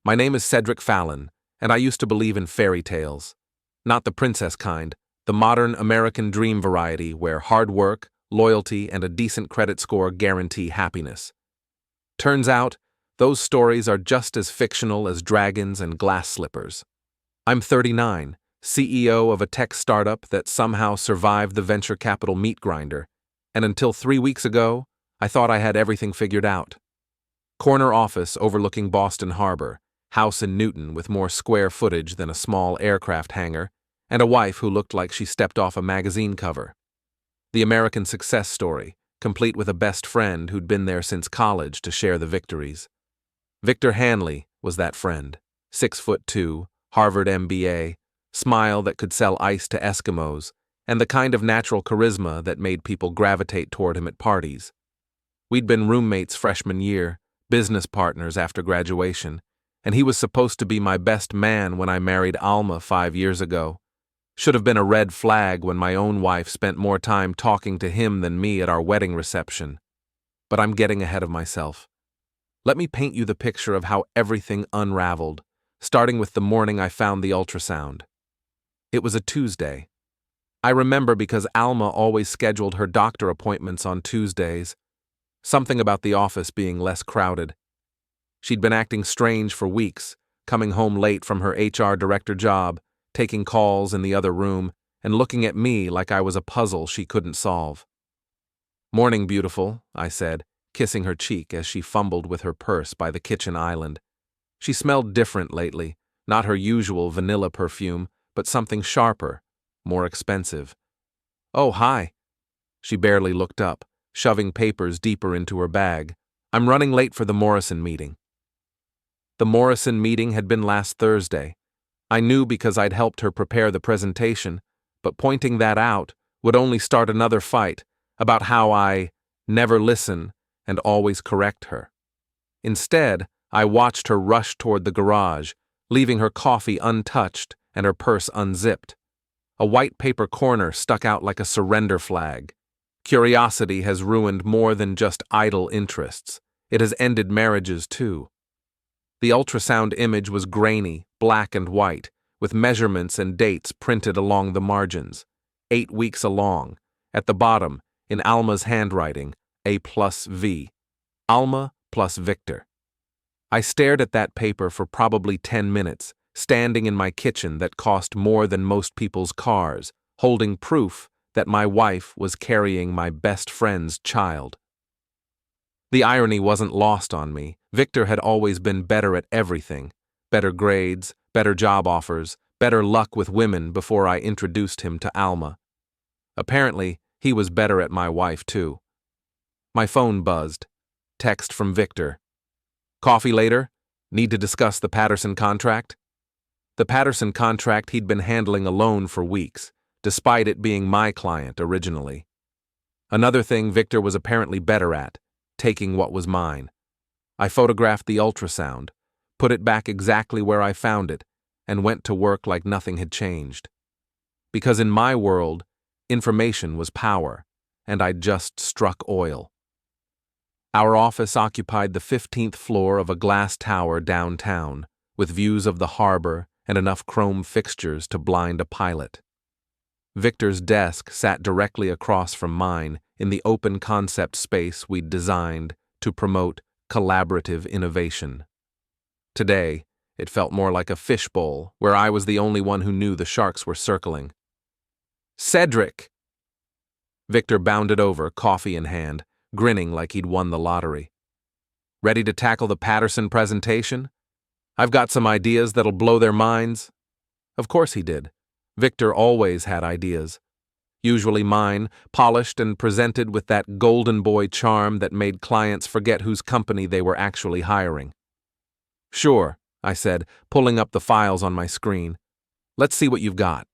My name is Cedric Fallon, and I used to believe in fairy tales. Not the princess kind, the modern American dream variety where hard work, loyalty, and a decent credit score guarantee happiness. Turns out, those stories are just as fictional as dragons and glass slippers. I'm 39, CEO of a tech startup that somehow survived the venture capital meat grinder, and until 3 weeks ago, I thought I had everything figured out. Corner office overlooking Boston Harbor, house in Newton with more square footage than a small aircraft hangar, and a wife who looked like she stepped off a magazine cover. The American success story, complete with a best friend who'd been there since college to share the victories. Victor Hanley was that friend, 6'2", Harvard MBA, smile that could sell ice to Eskimos, and the kind of natural charisma that made people gravitate toward him at parties. We'd been roommates freshman year, business partners after graduation, and he was supposed to be my best man when I married Alma 5 years ago. Should have been a red flag when my own wife spent more time talking to him than me at our wedding reception. But I'm getting ahead of myself. Let me paint you the picture of how everything unraveled, starting with the morning I found the ultrasound. It was a Tuesday. I remember because Alma always scheduled her doctor appointments on Tuesdays. Something about the office being less crowded. She'd been acting strange for weeks, coming home late from her HR director job, taking calls in the other room, and looking at me like I was a puzzle she couldn't solve. "Morning, beautiful," I said, kissing her cheek as she fumbled with her purse by the kitchen island. She smelled different lately, not her usual vanilla perfume, but something sharper, more expensive. "Oh, hi." She barely looked up, shoving papers deeper into her bag. "I'm running late for the Morrison meeting." The Morrison meeting had been last Thursday. I knew because I'd helped her prepare the presentation, but pointing that out would only start another fight about how I never listen and always correct her. Instead, I watched her rush toward the garage, leaving her coffee untouched and her purse unzipped. A white paper corner stuck out like a surrender flag. Curiosity has ruined more than just idle interests. It has ended marriages, too. The ultrasound image was grainy, black and white, with measurements and dates printed along the margins. 8 weeks along. At the bottom, in Alma's handwriting, A+V. Alma plus Victor. I stared at that paper for probably 10 minutes, standing in my kitchen that cost more than most people's cars, holding proof that my wife was carrying my best friend's child. The irony wasn't lost on me. Victor had always been better at everything. Better grades, better job offers, better luck with women before I introduced him to Alma. Apparently, he was better at my wife, too. My phone buzzed. Text from Victor. "Coffee later? Need to discuss the Patterson contract?" The Patterson contract he'd been handling alone for weeks, despite it being my client originally. Another thing Victor was apparently better at, taking what was mine. I photographed the ultrasound, put it back exactly where I found it, and went to work like nothing had changed. Because in my world, information was power, and I'd just struck oil. Our office occupied the 15th floor of a glass tower downtown, with views of the harbor and enough chrome fixtures to blind a pilot. Victor's desk sat directly across from mine in the open concept space we'd designed to promote collaborative innovation. Today, it felt more like a fishbowl where I was the only one who knew the sharks were circling. "Cedric!" Victor bounded over, coffee in hand, grinning like he'd won the lottery. "Ready to tackle the Patterson presentation? I've got some ideas that'll blow their minds." Of course he did. Victor always had ideas. Usually mine, polished and presented with that golden boy charm that made clients forget whose company they were actually hiring. "Sure," I said, pulling up the files on my screen. "Let's see what you've got."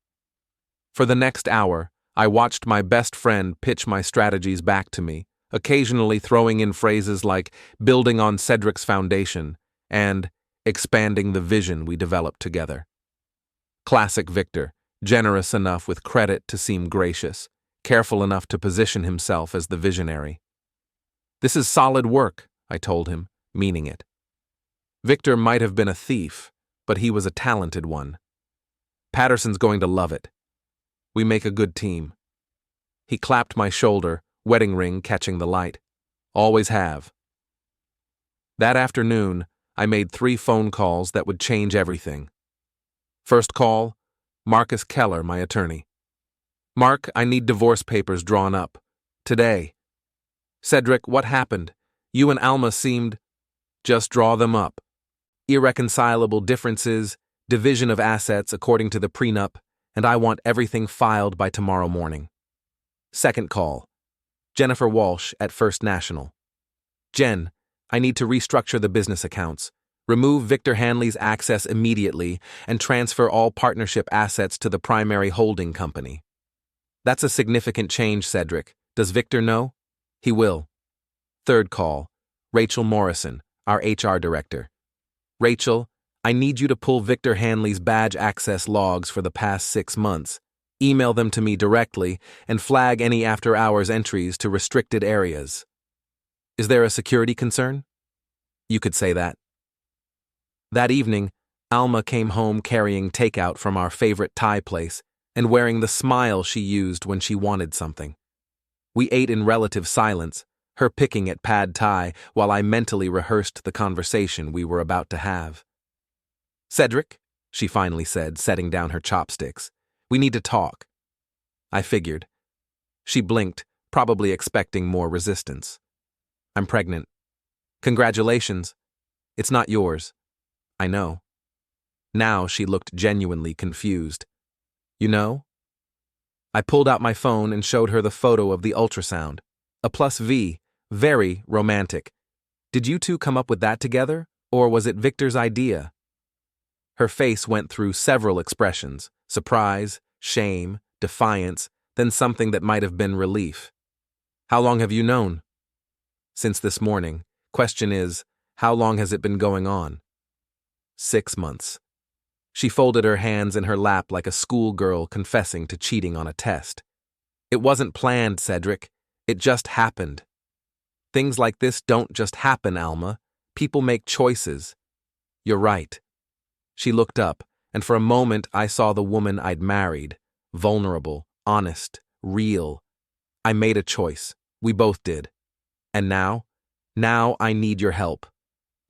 For the next hour, I watched my best friend pitch my strategies back to me, occasionally throwing in phrases like building on Cedric's foundation and expanding the vision we developed together. Classic Victor, generous enough with credit to seem gracious, careful enough to position himself as the visionary. "This is solid work," I told him, meaning it. Victor might have been a thief, but he was a talented one. Patterson's going to love it. We make a good team. He clapped my shoulder, wedding ring catching the light. Always have. That afternoon, I made 3 phone calls that would change everything. First call, Marcus Keller, my attorney. Mark, I need divorce papers drawn up. Today. Cedric, what happened? You and Alma seemed... Just draw them up. Irreconcilable differences, division of assets according to the prenup, and I want everything filed by tomorrow morning. Second call. Jennifer Walsh at First National. Jen, I need to restructure the business accounts. Remove Victor Hanley's access immediately and transfer all partnership assets to the primary holding company. That's a significant change, Cedric. Does Victor know? He will. Third call. Rachel Morrison, our HR director. Rachel, I need you to pull Victor Hanley's badge access logs for the past 6 months. Email them to me directly and flag any after-hours entries to restricted areas. Is there a security concern? You could say that. That evening, Alma came home carrying takeout from our favorite Thai place and wearing the smile she used when she wanted something. We ate in relative silence, her picking at pad Thai while I mentally rehearsed the conversation we were about to have. Cedric, she finally said, setting down her chopsticks, we need to talk. I figured. She blinked, probably expecting more resistance. I'm pregnant. Congratulations. It's not yours. I know. Now she looked genuinely confused. You know? I pulled out my phone and showed her the photo of the ultrasound. A +V, very romantic. Did you two come up with that together, or was it Victor's idea? Her face went through several expressions: surprise, shame, defiance, then something that might have been relief. How long have you known? Since this morning. Question is, how long has it been going on? 6 months. She folded her hands in her lap like a schoolgirl confessing to cheating on a test. It wasn't planned, Cedric. It just happened. Things like this don't just happen, Alma. People make choices. You're right. She looked up, and for a moment I saw the woman I'd married. Vulnerable, honest, real. I made a choice. We both did. And now? Now I need your help.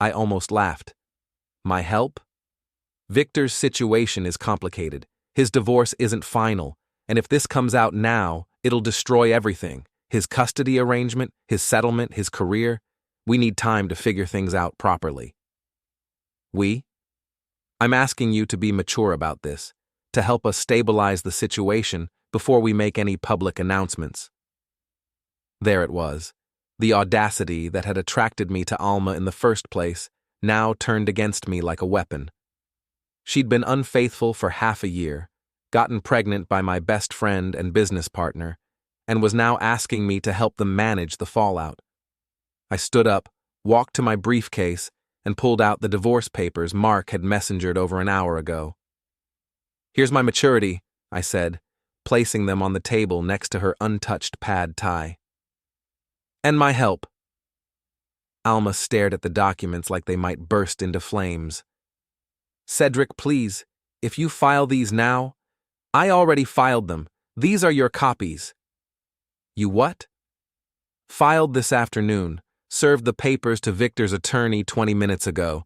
I almost laughed. My help? Victor's situation is complicated. His divorce isn't final, and if this comes out now, it'll destroy everything. His custody arrangement, his settlement, his career. We need time to figure things out properly. I'm asking you to be mature about this, to help us stabilize the situation before we make any public announcements. There it was. The audacity that had attracted me to Alma in the first place now turned against me like a weapon. She'd been unfaithful for half a year, gotten pregnant by my best friend and business partner, and was now asking me to help them manage the fallout. I stood up, walked to my briefcase, and pulled out the divorce papers Mark had messengered over an hour ago. Here's my maturity, I said, placing them on the table next to her untouched pad Thai. And my help. Alma stared at the documents like they might burst into flames. Cedric, please, if you file these now... I already filed them. These are your copies. You what? Filed this afternoon. Served the papers to Victor's attorney 20 minutes ago,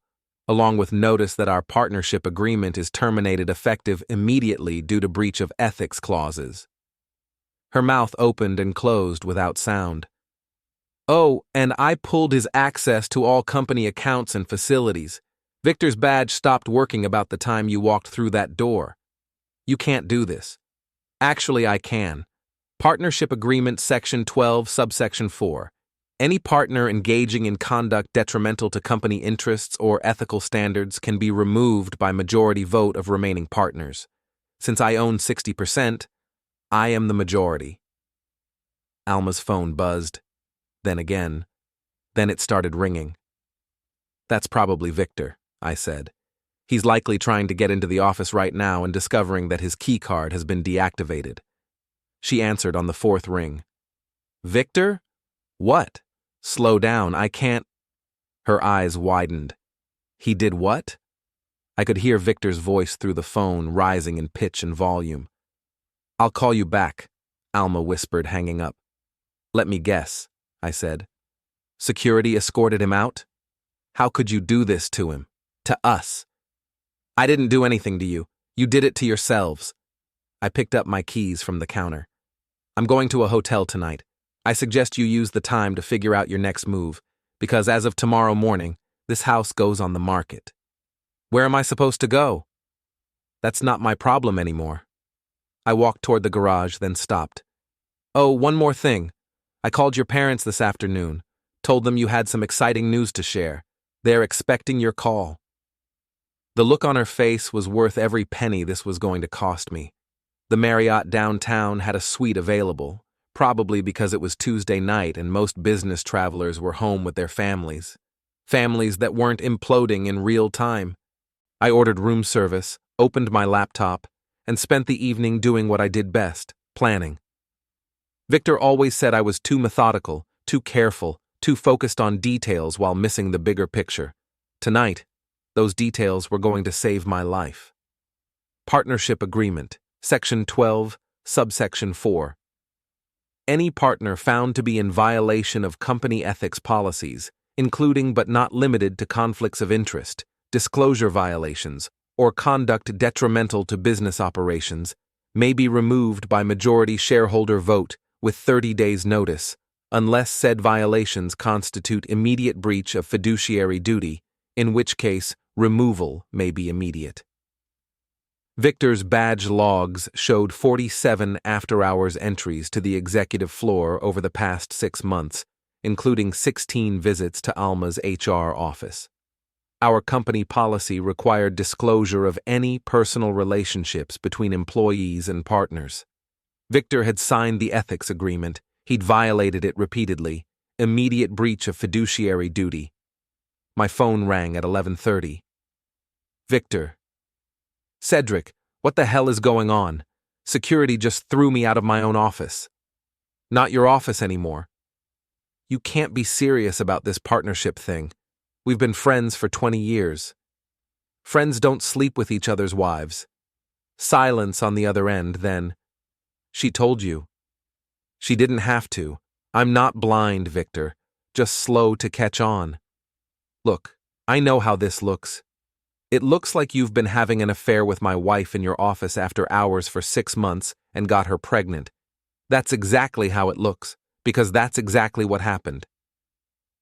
along with notice that our partnership agreement is terminated effective immediately due to breach of ethics clauses. Her mouth opened and closed without sound. Oh, and I pulled his access to all company accounts and facilities. Victor's badge stopped working about the time you walked through that door. You can't do this. Actually, I can. Partnership Agreement Section 12, Subsection 4. Any partner engaging in conduct detrimental to company interests or ethical standards can be removed by majority vote of remaining partners. Since I own 60%, I am the majority. Alma's phone buzzed. Then again. Then it started ringing. That's probably Victor, I said. He's likely trying to get into the office right now and discovering that his keycard has been deactivated. She answered on the 4th ring. Victor? What? Slow down, I can't... Her eyes widened. He did what? I could hear Victor's voice through the phone, rising in pitch and volume. I'll call you back, Alma whispered, hanging up. Let me guess, I said. Security escorted him out? How could you do this to him? To us? I didn't do anything to you. You did it to yourselves. I picked up my keys from the counter. I'm going to a hotel tonight. I suggest you use the time to figure out your next move, because as of tomorrow morning, this house goes on the market. Where am I supposed to go? That's not my problem anymore. I walked toward the garage, then stopped. Oh, one more thing. I called your parents this afternoon, told them you had some exciting news to share. They're expecting your call. The look on her face was worth every penny this was going to cost me. The Marriott downtown had a suite available, probably because it was Tuesday night and most business travelers were home with their families. Families that weren't imploding in real time. I ordered room service, opened my laptop, and spent the evening doing what I did best, planning. Victor always said I was too methodical, too careful, too focused on details while missing the bigger picture. Tonight, those details were going to save my life. Partnership Agreement, Section 12, Subsection 4. Any partner found to be in violation of company ethics policies, including but not limited to conflicts of interest, disclosure violations, or conduct detrimental to business operations, may be removed by majority shareholder vote with 30 days' notice, unless said violations constitute immediate breach of fiduciary duty, in which case removal may be immediate. Victor's badge logs showed 47 after-hours entries to the executive floor over the past 6 months, including 16 visits to Alma's HR office. Our company policy required disclosure of any personal relationships between employees and partners. Victor had signed the ethics agreement. He'd violated it repeatedly. Immediate breach of fiduciary duty. My phone rang at 11:30. Victor. Cedric, what the hell is going on? Security just threw me out of my own office. Not your office anymore. You can't be serious about this partnership thing. We've been friends for 20 years. Friends don't sleep with each other's wives. Silence on the other end, then. She told you. She didn't have to. I'm not blind, Victor, just slow to catch on. Look, I know how this looks. It looks like you've been having an affair with my wife in your office after hours for 6 months and got her pregnant. That's exactly how it looks, because that's exactly what happened.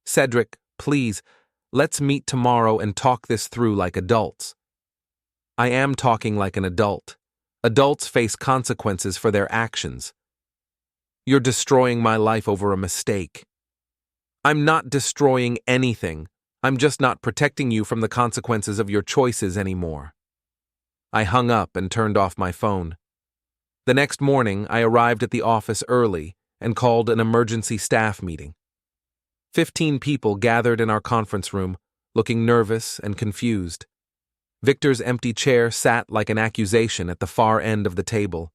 Cedric, please, let's meet tomorrow and talk this through like adults. I am talking like an adult. Adults face consequences for their actions. You're destroying my life over a mistake. I'm not destroying anything. I'm just not protecting you from the consequences of your choices anymore. I hung up and turned off my phone. The next morning, I arrived at the office early and called an emergency staff meeting. 15 people gathered in our conference room, looking nervous and confused. Victor's empty chair sat like an accusation at the far end of the table.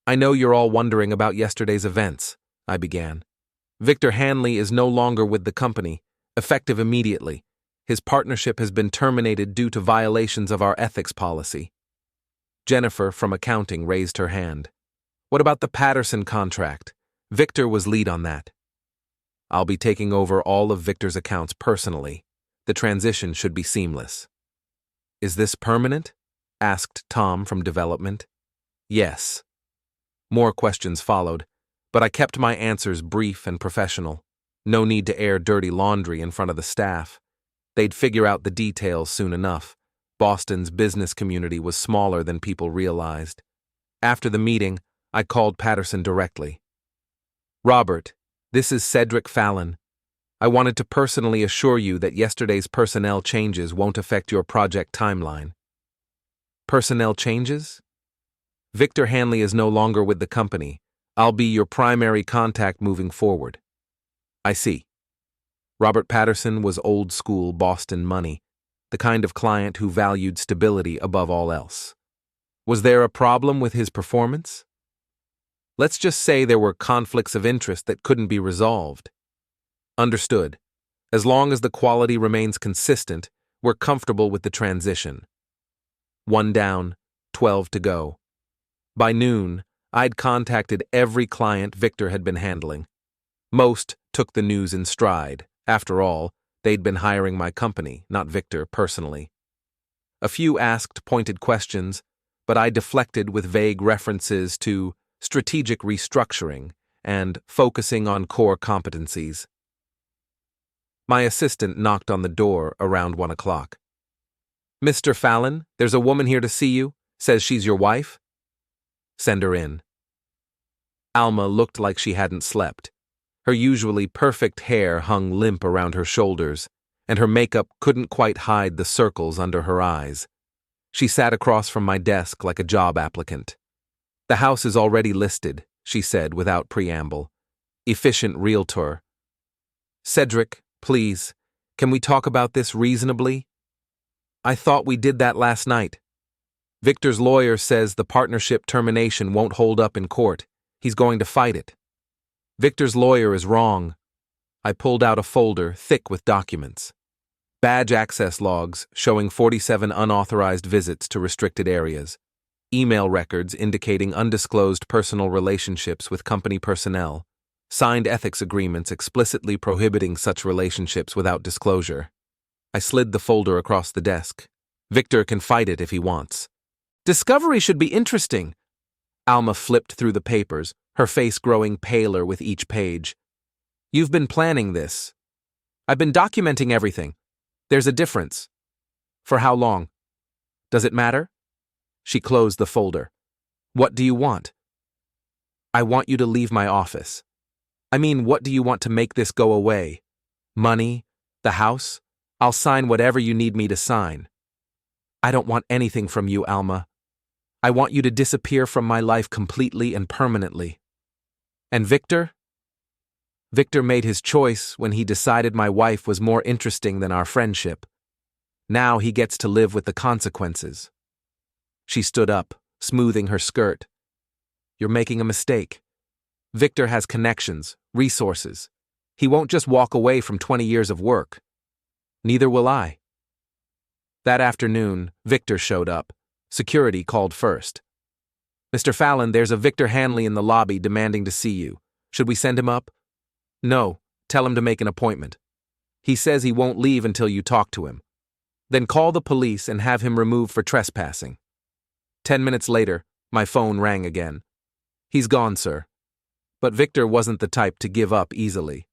I know you're all wondering about yesterday's events, I began. Victor Hanley is no longer with the company, effective immediately. His partnership has been terminated due to violations of our ethics policy. Jennifer from accounting raised her hand. What about the Patterson contract? Victor was lead on that. I'll be taking over all of Victor's accounts personally. The transition should be seamless. Is this permanent? Asked Tom from development. Yes. More questions followed, but I kept my answers brief and professional. No need to air dirty laundry in front of the staff. They'd figure out the details soon enough. Boston's business community was smaller than people realized. After the meeting, I called Patterson directly. Robert, this is Cedric Fallon. I wanted to personally assure you that yesterday's personnel changes won't affect your project timeline. Personnel changes? Victor Hanley is no longer with the company. I'll be your primary contact moving forward. I see. Robert Patterson was old-school Boston money, the kind of client who valued stability above all else. Was there a problem with his performance? Let's just say there were conflicts of interest that couldn't be resolved. Understood. As long as the quality remains consistent, were comfortable with the transition. 1 down, 12 to go. By noon, I'd contacted every client Victor had been handling. Most took the news in stride. After all, they'd been hiring my company, not Victor personally. A few asked pointed questions, but I deflected with vague references to strategic restructuring and focusing on core competencies. My assistant knocked on the door around 1 o'clock. "Mr. Fallon, there's a woman here to see you. Says she's your wife." "Send her in." Alma looked like she hadn't slept. Her usually perfect hair hung limp around her shoulders, and her makeup couldn't quite hide the circles under her eyes. She sat across from my desk like a job applicant. "The house is already listed," she said without preamble. "Efficient realtor." "Cedric, please, can we talk about this reasonably? I thought we did that last night. Victor's lawyer says the partnership termination won't hold up in court. He's going to fight it." "Victor's lawyer is wrong." I pulled out a folder thick with documents. Badge access logs showing 47 unauthorized visits to restricted areas. Email records indicating undisclosed personal relationships with company personnel. Signed ethics agreements explicitly prohibiting such relationships without disclosure. I slid the folder across the desk. "Victor can fight it if he wants." "Discovery should be interesting." Alma flipped through the papers, her face growing paler with each page. "You've been planning this." "I've been documenting everything. There's a difference." "For how long?" "Does it matter?" She closed the folder. "What do you want?" "I want you to leave my office." "I mean, what do you want to make this go away? Money? The house? I'll sign whatever you need me to sign." "I don't want anything from you, Alma. I want you to disappear from my life completely and permanently." "And Victor?" "Victor made his choice when he decided my wife was more interesting than our friendship. Now he gets to live with the consequences." She stood up, smoothing her skirt. "You're making a mistake. Victor has connections, resources. He won't just walk away from 20 years of work. Neither will I." That afternoon, Victor showed up. Security called first. "Mr. Fallon, there's a Victor Hanley in the lobby demanding to see you. Should we send him up?" "No, tell him to make an appointment. He says he won't leave until you talk to him. Then call the police and have him removed for trespassing." 10 minutes later, my phone rang again. "He's gone, sir." But Victor wasn't the type to give up easily.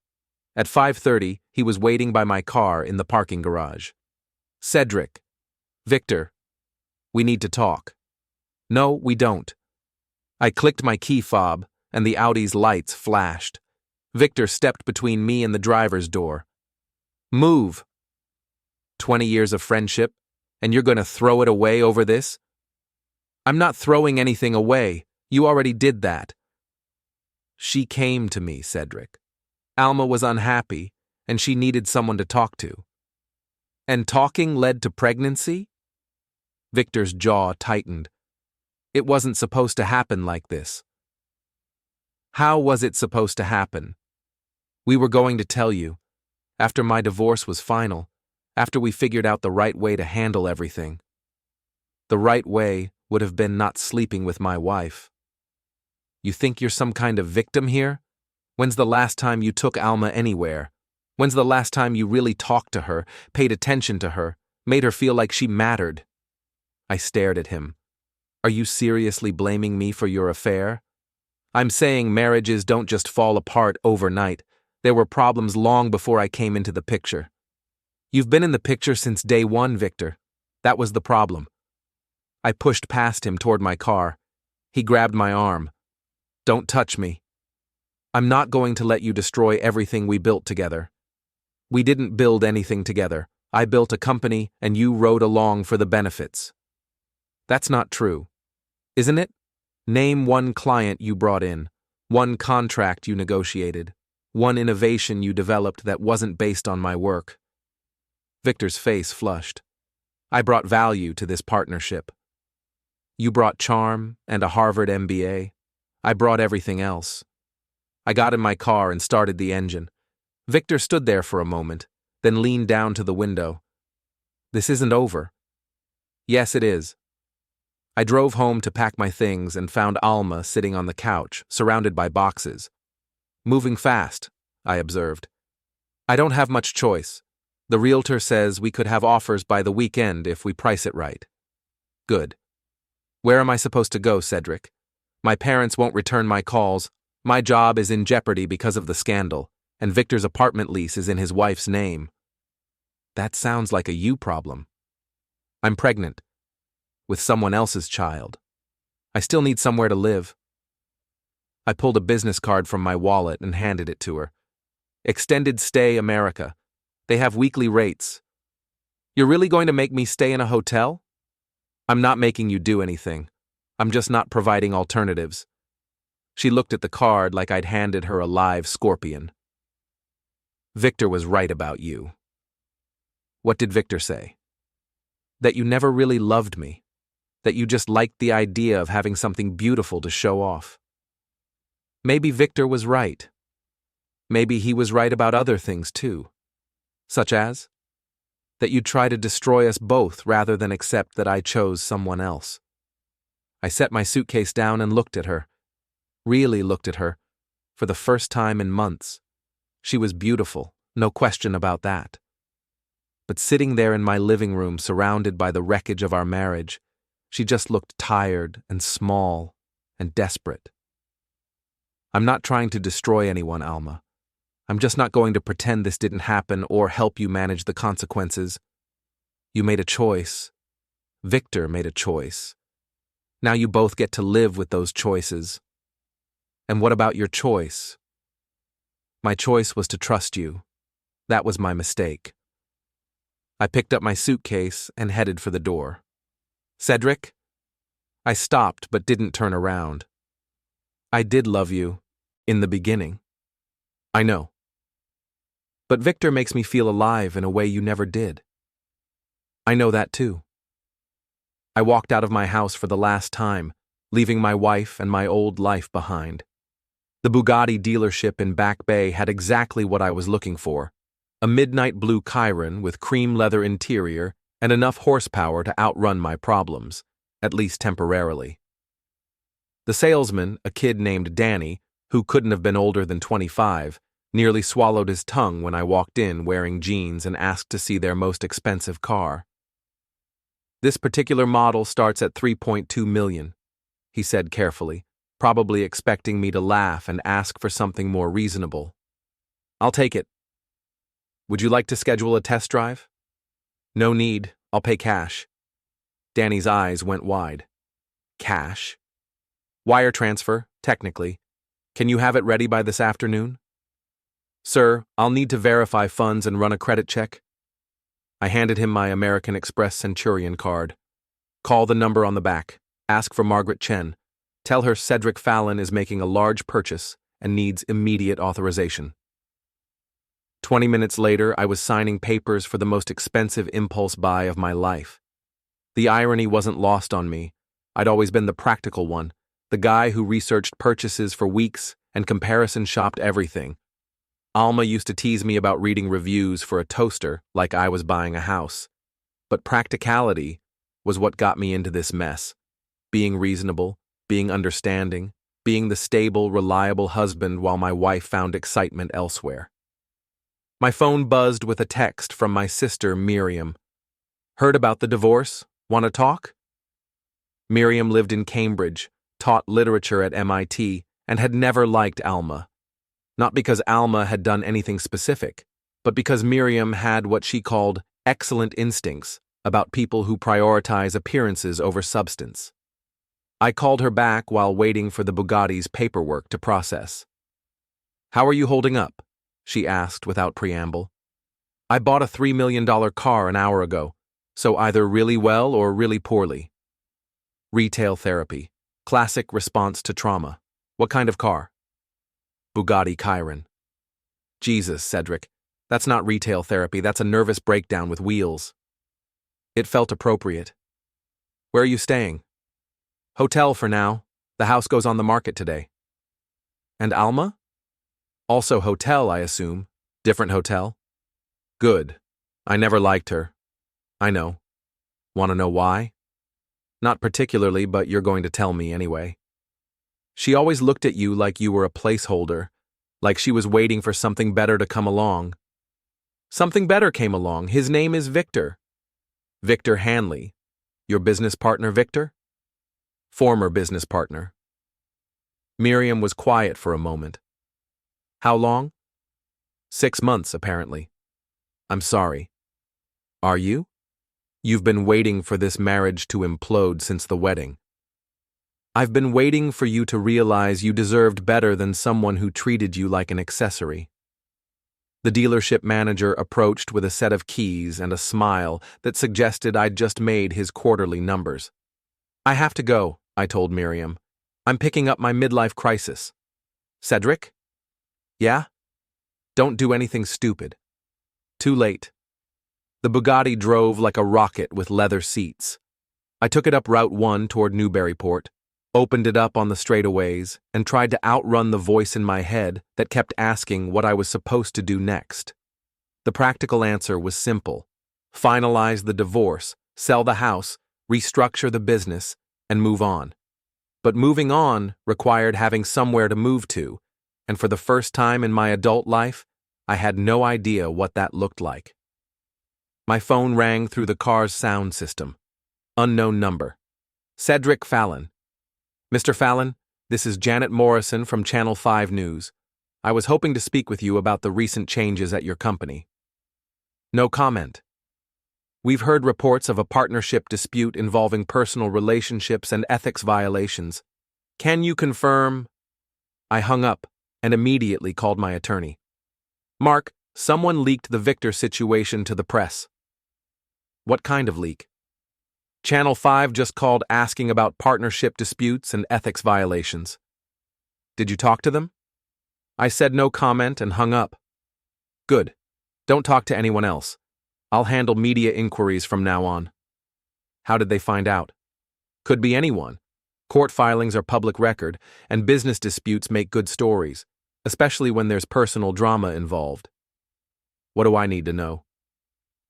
At 5:30, he was waiting by my car in the parking garage. "Cedric." "Victor. We need to talk." "No, we don't." I clicked my key fob, and the Audi's lights flashed. Victor stepped between me and the driver's door. "Move." 20 years of friendship, and you're going to throw it away over this? "I'm not throwing anything away. You already did that." She came to me, Cedric. Alma was unhappy, and she needed someone to talk to. And talking led to pregnancy? Victor's jaw tightened. It wasn't supposed to happen like this. How was it supposed to happen? We were going to tell you. After my divorce was final, after we figured out the right way to handle everything. The right way would have been not sleeping with my wife. You think you're some kind of victim here? When's the last time you took Alma anywhere? When's the last time you really talked to her, paid attention to her, made her feel like she mattered? I stared at him. Are you seriously blaming me for your affair? I'm saying marriages don't just fall apart overnight. There were problems long before I came into the picture. You've been in the picture since day one, Victor. That was the problem. I pushed past him toward my car. He grabbed my arm. Don't touch me. I'm not going to let you destroy everything we built together. We didn't build anything together. I built a company and you rode along for the benefits. That's not true. Isn't it? Name one client you brought in, one contract you negotiated, one innovation you developed that wasn't based on my work. Victor's face flushed. I brought value to this partnership. You brought charm and a Harvard MBA. I brought everything else. I got in my car and started the engine. Victor stood there for a moment, then leaned down to the window. This isn't over. Yes, it is. I drove home to pack my things and found Alma sitting on the couch, surrounded by boxes. Moving fast, I observed. I don't have much choice. The realtor says we could have offers by the weekend if we price it right. Good. Where am I supposed to go, Cedric? My parents won't return my calls. My job is in jeopardy because of the scandal, and Victor's apartment lease is in his wife's name. That sounds like a you problem. I'm pregnant. With someone else's child. I still need somewhere to live. I pulled a business card from my wallet and handed it to her. Extended Stay America. They have weekly rates. You're really going to make me stay in a hotel? I'm not making you do anything. I'm just not providing alternatives. She looked at the card like I'd handed her a live scorpion. Victor was right about you. What did Victor say? That you never really loved me. That you just liked the idea of having something beautiful to show off. Maybe Victor was right. Maybe he was right about other things too. Such as? That you'd try to destroy us both rather than accept that I chose someone else. I set my suitcase down and looked at her. Really looked at her. For the first time in months. She was beautiful, no question about that. But sitting there in my living room surrounded by the wreckage of our marriage, she just looked tired and small and desperate. I'm not trying to destroy anyone, Alma. I'm just not going to pretend this didn't happen or help you manage the consequences. You made a choice. Victor made a choice. Now you both get to live with those choices. And what about your choice? My choice was to trust you. That was my mistake. I picked up my suitcase and headed for the door. Cedric? I stopped but didn't turn around. I did love you, in the beginning. I know. But Victor makes me feel alive in a way you never did. I know that too. I walked out of my house for the last time, leaving my wife and my old life behind. The Bugatti dealership in Back Bay had exactly what I was looking for. A midnight blue Chiron with cream leather interior and enough horsepower to outrun my problems, at least temporarily. The salesman, a kid named Danny, who couldn't have been older than 25, nearly swallowed his tongue when I walked in wearing jeans and asked to see their most expensive car. This particular model starts at $3.2 million, he said carefully, probably expecting me to laugh and ask for something more reasonable. I'll take it. Would you like to schedule a test drive? No need, I'll pay cash. Danny's eyes went wide. Cash? Wire transfer, technically. Can you have it ready by this afternoon? Sir, I'll need to verify funds and run a credit check. I handed him my American Express Centurion card. Call the number on the back. Ask for Margaret Chen. Tell her Cedric Fallon is making a large purchase and needs immediate authorization. 20 minutes later, I was signing papers for the most expensive impulse buy of my life. The irony wasn't lost on me. I'd always been the practical one, the guy who researched purchases for weeks and comparison shopped everything. Alma used to tease me about reading reviews for a toaster like I was buying a house. But practicality was what got me into this mess. Being reasonable, being understanding, being the stable, reliable husband while my wife found excitement elsewhere. My phone buzzed with a text from my sister, Miriam. Heard about the divorce? Want to talk? Miriam lived in Cambridge, taught literature at MIT, and had never liked Alma. Not because Alma had done anything specific, but because Miriam had what she called excellent instincts about people who prioritize appearances over substance. I called her back while waiting for the Bugatti's paperwork to process. How are you holding up? She asked without preamble. I bought a $3 million car an hour ago, so either really well or really poorly. Retail therapy. Classic response to trauma. What kind of car? Bugatti Chiron. Jesus, Cedric. That's not retail therapy, that's a nervous breakdown with wheels. It felt appropriate. Where are you staying? Hotel for now. The house goes on the market today. And Alma? Also hotel, I assume. Different hotel? Good. I never liked her. I know. Want to know why? Not particularly, but you're going to tell me anyway. She always looked at you like you were a placeholder, like she was waiting for something better to come along. Something better came along. His name is Victor. Victor Hanley. Your business partner, Victor? Former business partner. Miriam was quiet for a moment. How long? 6 months, apparently. I'm sorry. Are you? You've been waiting for this marriage to implode since the wedding. I've been waiting for you to realize you deserved better than someone who treated you like an accessory. The dealership manager approached with a set of keys and a smile that suggested I'd just made his quarterly numbers. I have to go, I told Miriam. I'm picking up my midlife crisis. Cedric? Yeah? Don't do anything stupid. Too late. The Bugatti drove like a rocket with leather seats. I took it up Route 1 toward Newburyport, opened it up on the straightaways, and tried to outrun the voice in my head that kept asking what I was supposed to do next. The practical answer was simple. Finalize the divorce, sell the house, restructure the business, and move on. But moving on required having somewhere to move to, and for the first time in my adult life, I had no idea what that looked like. My phone rang through the car's sound system. Unknown number. Cedric Fallon. Mr. Fallon, this is Janet Morrison from Channel 5 News. I was hoping to speak with you about the recent changes at your company. No comment. We've heard reports of a partnership dispute involving personal relationships and ethics violations. Can you confirm? I hung up and immediately called my attorney. Mark, someone leaked the Victor situation to the press. What kind of leak? Channel 5 just called asking about partnership disputes and ethics violations. Did you talk to them? I said no comment and hung up. Good. Don't talk to anyone else. I'll handle media inquiries from now on. How did they find out? Could be anyone. Court filings are public record, and business disputes make good stories, especially when there's personal drama involved. What do I need to know?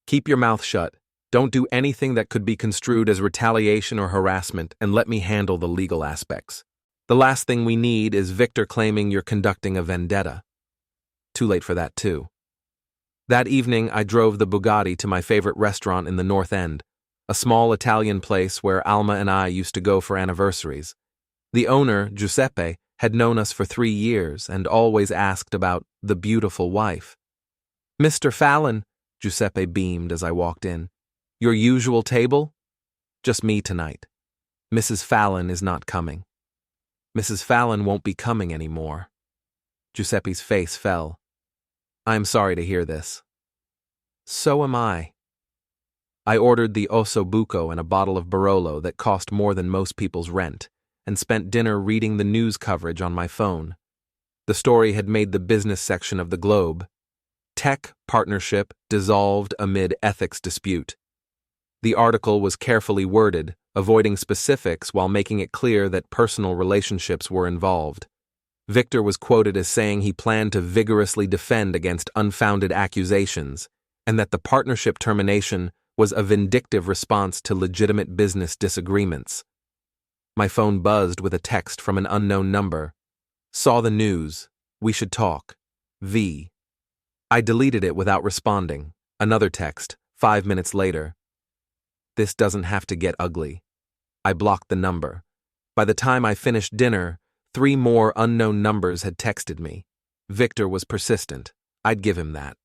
Keep your mouth shut. Don't do anything that could be construed as retaliation or harassment, and let me handle the legal aspects. The last thing we need is Victor claiming you're conducting a vendetta. Too late for that, too. That evening, I drove the Bugatti to my favorite restaurant in the North End, a small Italian place where Alma and I used to go for anniversaries. The owner, Giuseppe, had known us for 3 years and always asked about the beautiful wife. Mr. Fallon, Giuseppe beamed as I walked in. Your usual table? Just me tonight. Mrs. Fallon is not coming. Mrs. Fallon won't be coming anymore. Giuseppe's face fell. I'm sorry to hear this. So am I. I ordered the osso buco and a bottle of Barolo that cost more than most people's rent, and spent dinner reading the news coverage on my phone. The story had made the business section of the Globe. Tech partnership dissolved amid ethics dispute. The article was carefully worded, avoiding specifics while making it clear that personal relationships were involved. Victor was quoted as saying he planned to vigorously defend against unfounded accusations, and that the partnership termination was a vindictive response to legitimate business disagreements. My phone buzzed with a text from an unknown number. Saw the news. We should talk. V. I deleted it without responding. Another text, 5 minutes later. This doesn't have to get ugly. I blocked the number. By the time I finished dinner, 3 more unknown numbers had texted me. Victor was persistent. I'd give him that.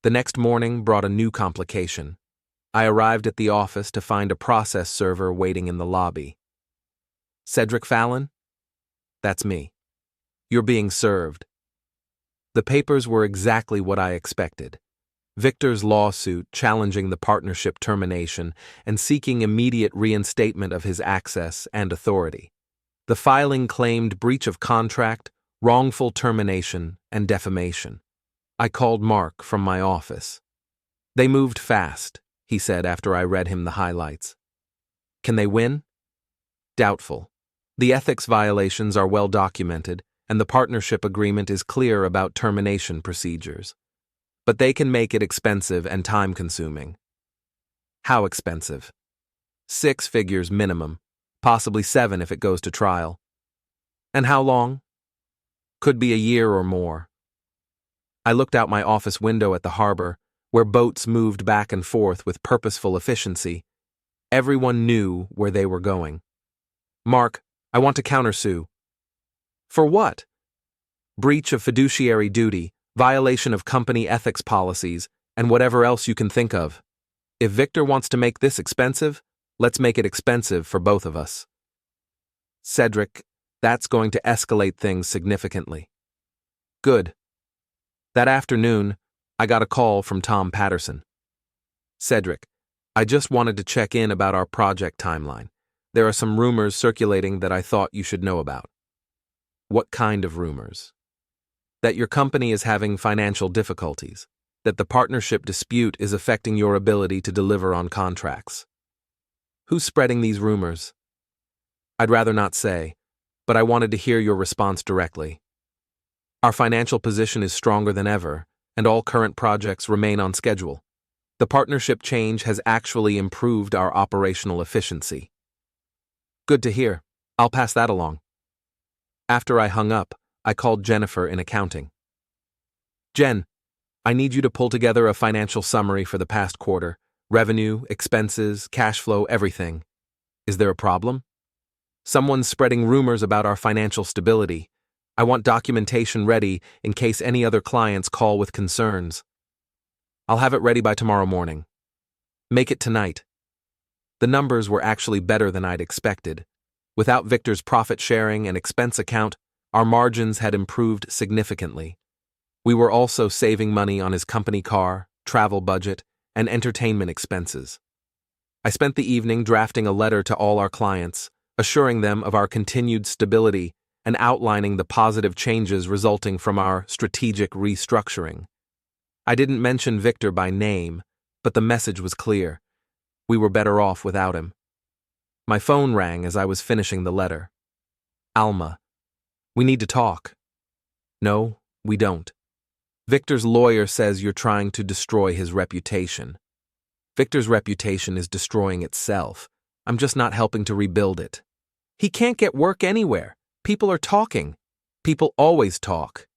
The next morning brought a new complication. I arrived at the office to find a process server waiting in the lobby. Cedric Fallon? That's me. You're being served. The papers were exactly what I expected. Victor's lawsuit challenging the partnership termination and seeking immediate reinstatement of his access and authority. The filing claimed breach of contract, wrongful termination, and defamation. I called Mark from my office. They moved fast, he said after I read him the highlights. Can they win? Doubtful. The ethics violations are well documented, and the partnership agreement is clear about termination procedures. But they can make it expensive and time-consuming. How expensive? 6 figures minimum, possibly 7 if it goes to trial. And how long? Could be a year or more. I looked out my office window at the harbor, where boats moved back and forth with purposeful efficiency. Everyone knew where they were going. Mark, I want to countersue. For what? Breach of fiduciary duty, violation of company ethics policies, and whatever else you can think of. If Victor wants to make this expensive, let's make it expensive for both of us. Cedric, that's going to escalate things significantly. Good. That afternoon, I got a call from Tom Patterson. Cedric, I just wanted to check in about our project timeline. There are some rumors circulating that I thought you should know about. What kind of rumors? That your company is having financial difficulties, that the partnership dispute is affecting your ability to deliver on contracts. Who's spreading these rumors? I'd rather not say, but I wanted to hear your response directly. Our financial position is stronger than ever, and all current projects remain on schedule. The partnership change has actually improved our operational efficiency. Good to hear. I'll pass that along. After I hung up, I called Jennifer in accounting. Jen, I need you to pull together a financial summary for the past quarter. Revenue, expenses, cash flow, everything. Is there a problem? Someone's spreading rumors about our financial stability. I want documentation ready in case any other clients call with concerns. I'll have it ready by tomorrow morning. Make it tonight. The numbers were actually better than I'd expected. Without Victor's profit sharing and expense account, our margins had improved significantly. We were also saving money on his company car, travel budget, and entertainment expenses. I spent the evening drafting a letter to all our clients, assuring them of our continued stability and outlining the positive changes resulting from our strategic restructuring. I didn't mention Victor by name, but the message was clear. We were better off without him. My phone rang as I was finishing the letter. Alma, we need to talk. No, we don't. Victor's lawyer says you're trying to destroy his reputation. Victor's reputation is destroying itself. I'm just not helping to rebuild it. He can't get work anywhere. People are talking. People always talk.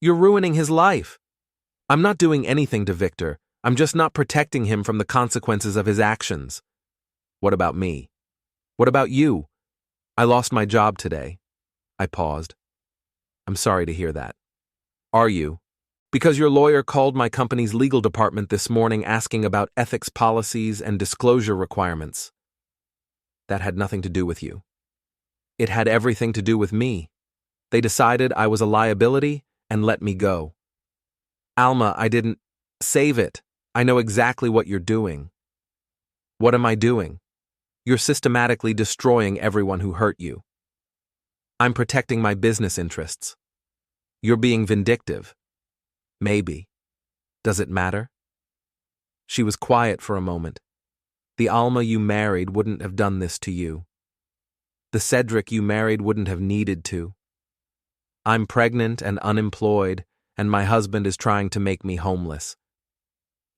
You're ruining his life. I'm not doing anything to Victor. I'm just not protecting him from the consequences of his actions. What about me? What about you? I lost my job today. I paused. I'm sorry to hear that. Are you? Because your lawyer called my company's legal department this morning asking about ethics policies and disclosure requirements. That had nothing to do with you. It had everything to do with me. They decided I was a liability and let me go. Alma, I didn't. Save it. I know exactly what you're doing. What am I doing? You're systematically destroying everyone who hurt you. I'm protecting my business interests. You're being vindictive. Maybe. Does it matter? She was quiet for a moment. The Alma you married wouldn't have done this to you. The Cedric you married wouldn't have needed to. I'm pregnant and unemployed, and my husband is trying to make me homeless.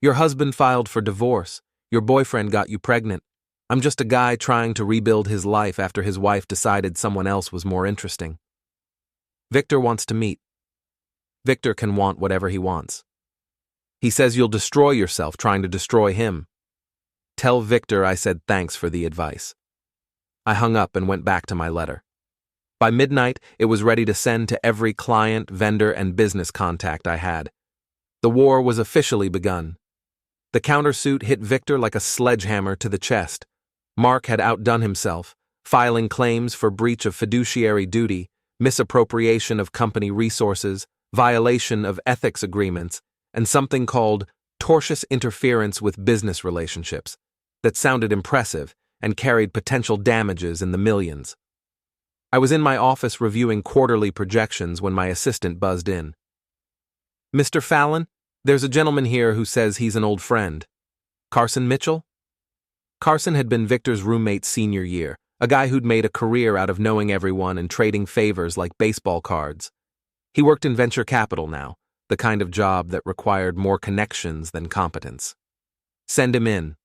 Your husband filed for divorce. Your boyfriend got you pregnant. I'm just a guy trying to rebuild his life after his wife decided someone else was more interesting. Victor wants to meet. Victor can want whatever he wants. He says you'll destroy yourself trying to destroy him. Tell Victor I said thanks for the advice. I hung up and went back to my letter. By midnight, it was ready to send to every client, vendor, and business contact I had. The war was officially begun. The countersuit hit Victor like a sledgehammer to the chest. Mark had outdone himself, filing claims for breach of fiduciary duty, misappropriation of company resources, violation of ethics agreements, and something called tortious interference with business relationships that sounded impressive and carried potential damages in the millions. I was in my office reviewing quarterly projections when my assistant buzzed in. Mr. Fallon, there's a gentleman here who says he's an old friend. Carson Mitchell? Carson had been Victor's roommate senior year, a guy who'd made a career out of knowing everyone and trading favors like baseball cards. He worked in venture capital now, the kind of job that required more connections than competence. Send him in.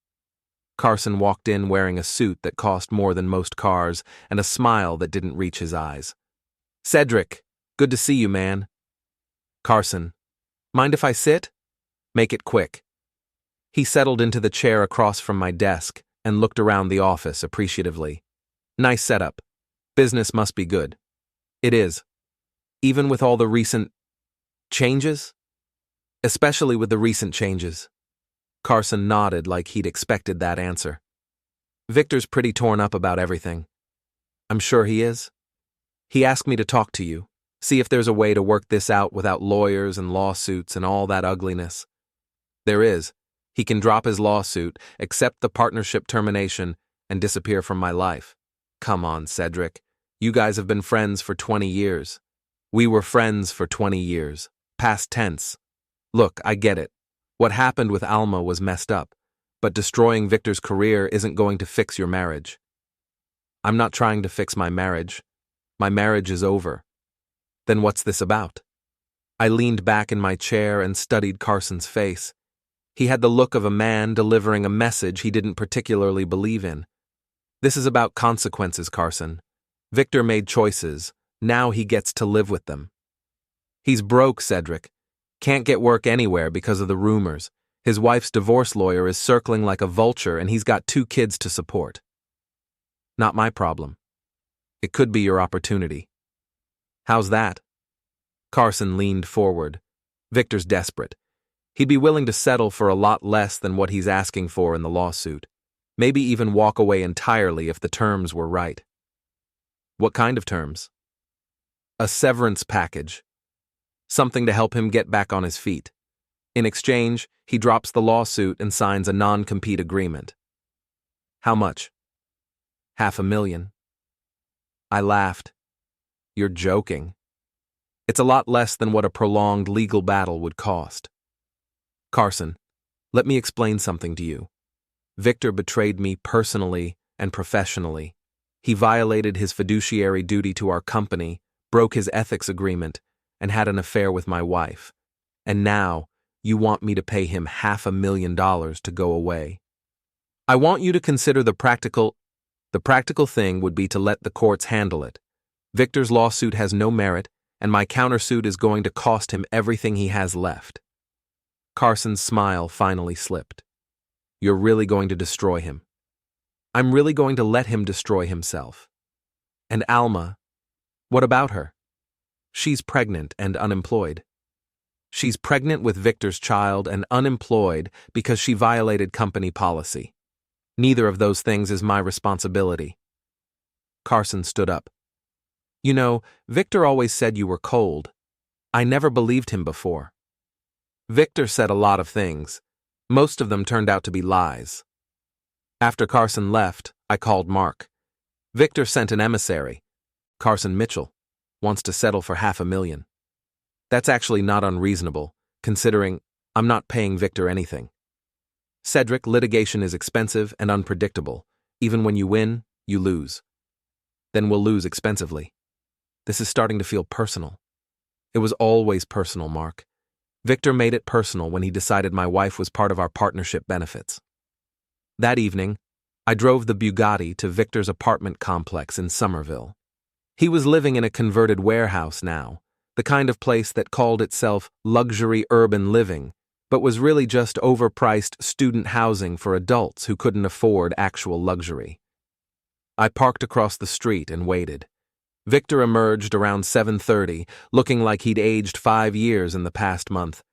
Carson walked in wearing a suit that cost more than most cars and a smile that didn't reach his eyes. "Cedric, good to see you, man." "Carson, mind if I sit?" "Make it quick." He settled into the chair across from my desk and looked around the office appreciatively. "Nice setup. Business must be good." "It is. Even with all the recent changes?" "Especially with the recent changes." Carson nodded like he'd expected that answer. "Victor's pretty torn up about everything." "I'm sure he is." "He asked me to talk to you, see if there's a way to work this out without lawyers and lawsuits and all that ugliness." "There is. He can drop his lawsuit, accept the partnership termination, and disappear from my life." "Come on, Cedric. You guys have been friends for 20 years. We were friends for 20 years. Past tense. Look, I get it. What happened with Alma was messed up, but destroying Victor's career isn't going to fix your marriage." "I'm not trying to fix my marriage. My marriage is over." "Then what's this about?" I leaned back in my chair and studied Carson's face. He had the look of a man delivering a message he didn't particularly believe in. "This is about consequences, Carson. Victor made choices. Now he gets to live with them." "He's broke, Cedric. Can't get work anywhere because of the rumors. His wife's divorce lawyer is circling like a vulture and he's got 2 kids to support." "Not my problem. It could be your opportunity." "How's that?" Carson leaned forward. "Victor's desperate. He'd be willing to settle for a lot less than what he's asking for in the lawsuit. Maybe even walk away entirely if the terms were right." "What kind of terms?" "A severance package. Something to help him get back on his feet. In exchange, he drops the lawsuit and signs a non-compete agreement." "How much?" $500,000. I laughed. "You're joking." "It's a lot less than what a prolonged legal battle would cost." "Carson, let me explain something to you. Victor betrayed me personally and professionally. He violated his fiduciary duty to our company, broke his ethics agreement, and had an affair with my wife. And now, you want me to pay him $500,000 to go away. I want you to consider the practical thing would be to let the courts handle it. Victor's lawsuit has no merit, and my countersuit is going to cost him everything he has left." Carson's smile finally slipped. "You're really going to destroy him." "I'm really going to let him destroy himself." "And Alma, what about her?" "She's pregnant and unemployed." "She's pregnant with Victor's child and unemployed because she violated company policy. Neither of those things is my responsibility." Carson stood up. "You know, Victor always said you were cold. I never believed him before." "Victor said a lot of things. Most of them turned out to be lies." After Carson left, I called Mark. "Victor sent an emissary, Carson Mitchell, wants to settle for $500,000. That's actually not unreasonable, considering I'm not paying Victor anything. Cedric, litigation is expensive and unpredictable. Even when you win, you lose. Then we'll lose expensively. This is starting to feel personal." "It was always personal, Mark. Victor made it personal when he decided my wife was part of our partnership benefits." That evening, I drove the Bugatti to Victor's apartment complex in Somerville. He was living in a converted warehouse now, the kind of place that called itself luxury urban living, but was really just overpriced student housing for adults who couldn't afford actual luxury. I parked across the street and waited. Victor emerged around 7:30, looking like he'd aged 5 years in the past month.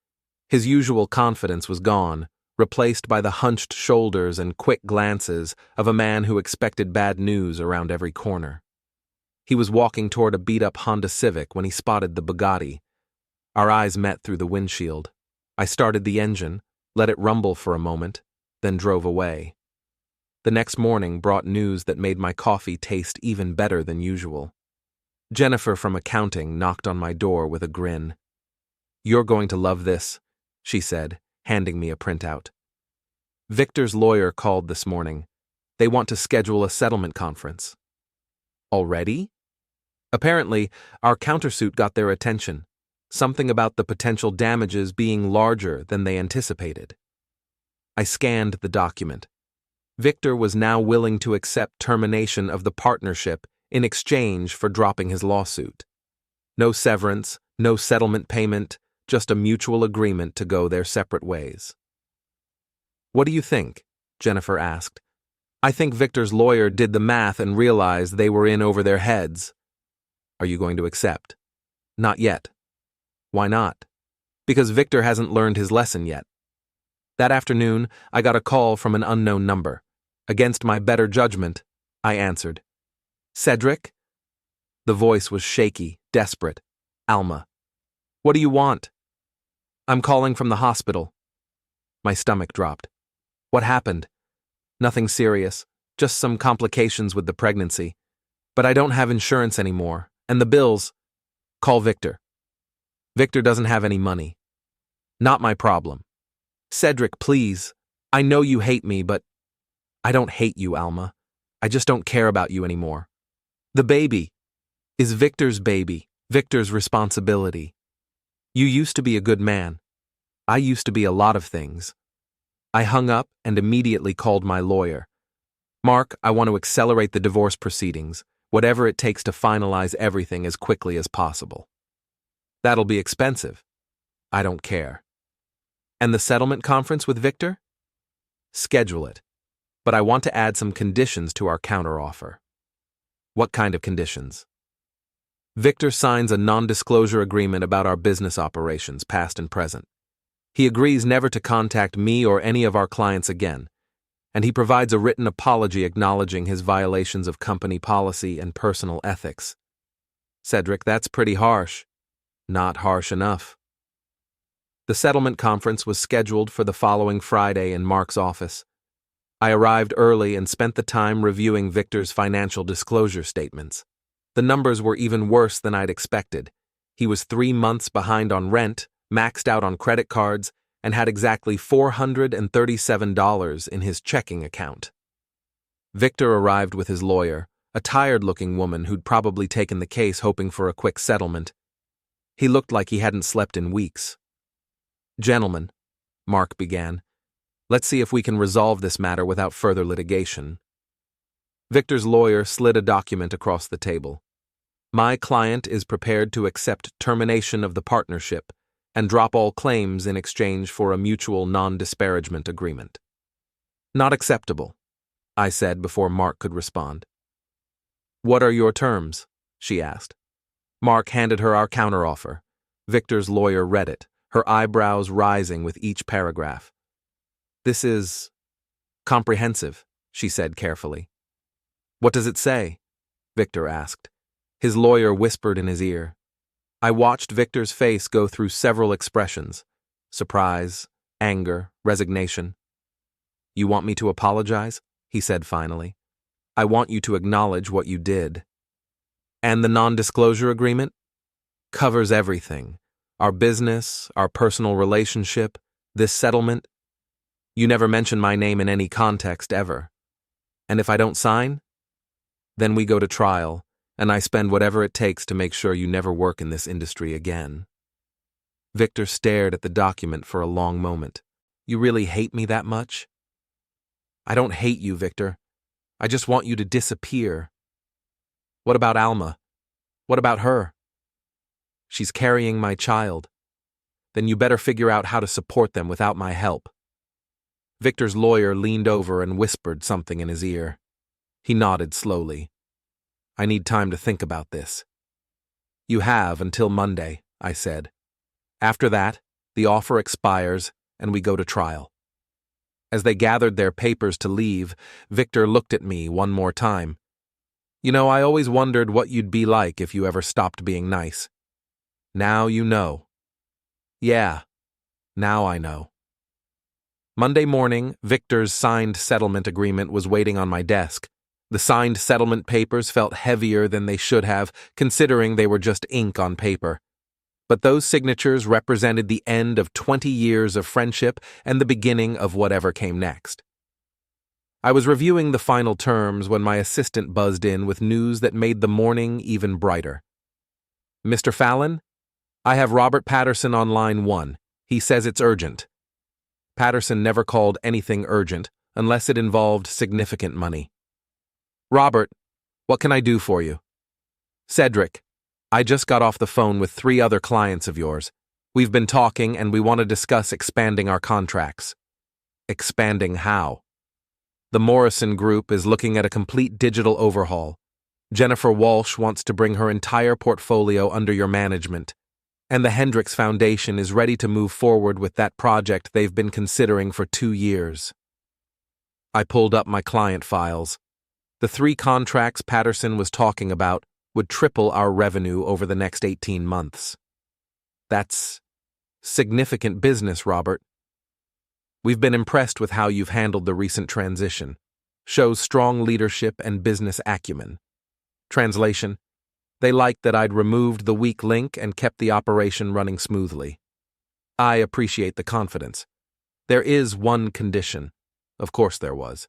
His usual confidence was gone, replaced by the hunched shoulders and quick glances of a man who expected bad news around every corner. He was walking toward a beat-up Honda Civic when he spotted the Bugatti. Our eyes met through the windshield. I started the engine, let it rumble for a moment, then drove away. The next morning brought news that made my coffee taste even better than usual. Jennifer from accounting knocked on my door with a grin. "You're going to love this," she said, handing me a printout. "Victor's lawyer called this morning. They want to schedule a settlement conference." "Already?" "Apparently, our countersuit got their attention. Something about the potential damages being larger than they anticipated." I scanned the document. Victor was now willing to accept termination of the partnership in exchange for dropping his lawsuit. No severance, no settlement payment, just a mutual agreement to go their separate ways. "What do you think?" Jennifer asked. "I think Victor's lawyer did the math and realized they were in over their heads." "Are you going to accept?" "Not yet." "Why not?" "Because Victor hasn't learned his lesson yet." That afternoon, I got a call from an unknown number. Against my better judgment, I answered. "Cedric?" The voice was shaky, desperate. "Alma." "What do you want?" "I'm calling from the hospital." My stomach dropped. "What happened?" "Nothing serious, just some complications with the pregnancy. But I don't have insurance anymore, and the bills—" "Call Victor." "Victor doesn't have any money." "Not my problem." "Cedric, please. I know you hate me, but—" "I don't hate you, Alma. I just don't care about you anymore. The baby is Victor's baby, Victor's responsibility. You used to be a good man. I used to be a lot of things." I hung up and immediately called my lawyer. "Mark, I want to accelerate the divorce proceedings, whatever it takes to finalize everything as quickly as possible." "That'll be expensive." "I don't care." "And the settlement conference with Victor?" "Schedule it. But I want to add some conditions to our counteroffer." "What kind of conditions?" "Victor signs a non-disclosure agreement about our business operations, past and present. He agrees never to contact me or any of our clients again, and he provides a written apology acknowledging his violations of company policy and personal ethics." "Cedric, that's pretty harsh." "Not harsh enough." The settlement conference was scheduled for the following Friday in Mark's office. I arrived early and spent the time reviewing Victor's financial disclosure statements. The numbers were even worse than I'd expected. He was 3 months behind on rent, maxed out on credit cards, and had exactly $437 in his checking account. Victor arrived with his lawyer, a tired-looking woman who'd probably taken the case hoping for a quick settlement. He looked like he hadn't slept in weeks. "Gentlemen," Mark began, "let's see if we can resolve this matter without further litigation." Victor's lawyer slid a document across the table. "My client is prepared to accept termination of the partnership and drop all claims in exchange for a mutual non-disparagement agreement." "Not acceptable," I said before Mark could respond. "What are your terms?" she asked. Mark handed her our counteroffer. Victor's lawyer read it, her eyebrows rising with each paragraph. "This is comprehensive," she said carefully. "What does it say?" Victor asked. His lawyer whispered in his ear. I watched Victor's face go through several expressions: surprise, anger, resignation. "You want me to apologize?" he said finally. "I want you to acknowledge what you did." "And the non-disclosure agreement?" "Covers everything. Our business, our personal relationship, this settlement. You never mention my name in any context ever. And if I don't sign? Then we go to trial, and I spend whatever it takes to make sure you never work in this industry again." Victor stared at the document for a long moment. "You really hate me that much?" "I don't hate you, Victor. I just want you to disappear." "What about Alma? What about her?" "She's carrying my child." "Then you better figure out how to support them without my help." Victor's lawyer leaned over and whispered something in his ear. He nodded slowly. "I need time to think about this." "You have until Monday," I said. "After that, the offer expires and we go to trial." As they gathered their papers to leave, Victor looked at me one more time. "You know, I always wondered what you'd be like if you ever stopped being nice. Now you know." "Yeah, now I know." Monday morning, Victor's signed settlement agreement was waiting on my desk. The signed settlement papers felt heavier than they should have, considering they were just ink on paper. But those signatures represented the end of 20 years of friendship and the beginning of whatever came next. I was reviewing the final terms when my assistant buzzed in with news that made the morning even brighter. "Mr. Fallon, I have Robert Patterson on line 1. He says it's urgent." Patterson never called anything urgent, unless it involved significant money. Robert, what can I do for you? Cedric, I just got off the phone with 3 other clients of yours. We've been talking and we want to discuss expanding our contracts. Expanding how? The Morrison Group is looking at a complete digital overhaul. Jennifer Walsh wants to bring her entire portfolio under your management, and the Hendricks Foundation is ready to move forward with that project they've been considering for 2 years. I pulled up my client files. The 3 contracts Patterson was talking about would triple our revenue over the next 18 months. That's significant business, Robert. We've been impressed with how you've handled the recent transition. Shows strong leadership and business acumen. Translation: they liked that I'd removed the weak link and kept the operation running smoothly. I appreciate the confidence. There is one condition. Of course there was.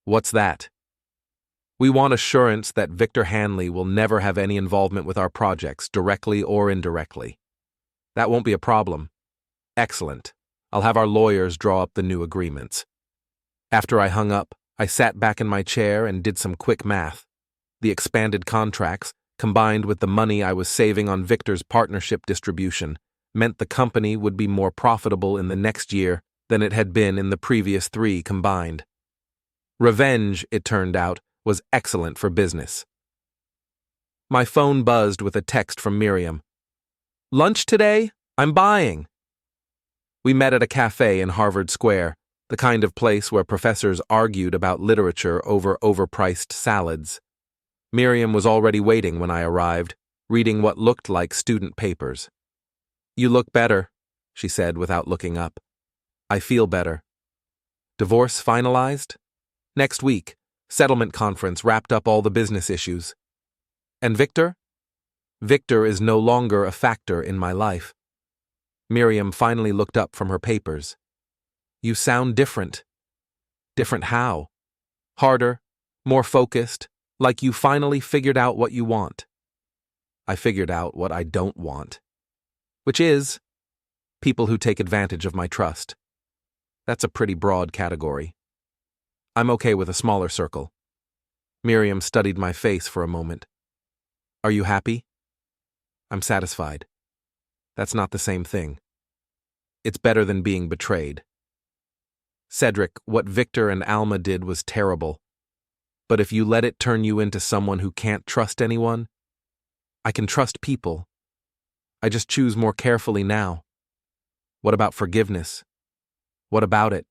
What's that? We want assurance that Victor Hanley will never have any involvement with our projects, directly or indirectly. That won't be a problem. Excellent. I'll have our lawyers draw up the new agreements. After I hung up, I sat back in my chair and did some quick math. The expanded contracts, combined with the money I was saving on Victor's partnership distribution, meant the company would be more profitable in the next year than it had been in the previous 3 combined. Revenge, it turned out, was excellent for business. My phone buzzed with a text from Miriam. Lunch today? I'm buying. We met at a cafe in Harvard Square, the kind of place where professors argued about literature over overpriced salads. Miriam was already waiting when I arrived, reading what looked like student papers. You look better, she said without looking up. I feel better. Divorce finalized? Next week. Settlement conference wrapped up all the business issues. And Victor? Victor is no longer a factor in my life. Miriam finally looked up from her papers. You sound different. Different how? Harder, more focused, like you finally figured out what you want. I figured out what I don't want. Which is people who take advantage of my trust. That's a pretty broad category. I'm okay with a smaller circle. Miriam studied my face for a moment. Are you happy? I'm satisfied. That's not the same thing. It's better than being betrayed. Cedric, what Victor and Alma did was terrible. But if you let it turn you into someone who can't trust anyone, I can trust people. I just choose more carefully now. What about forgiveness? What about it?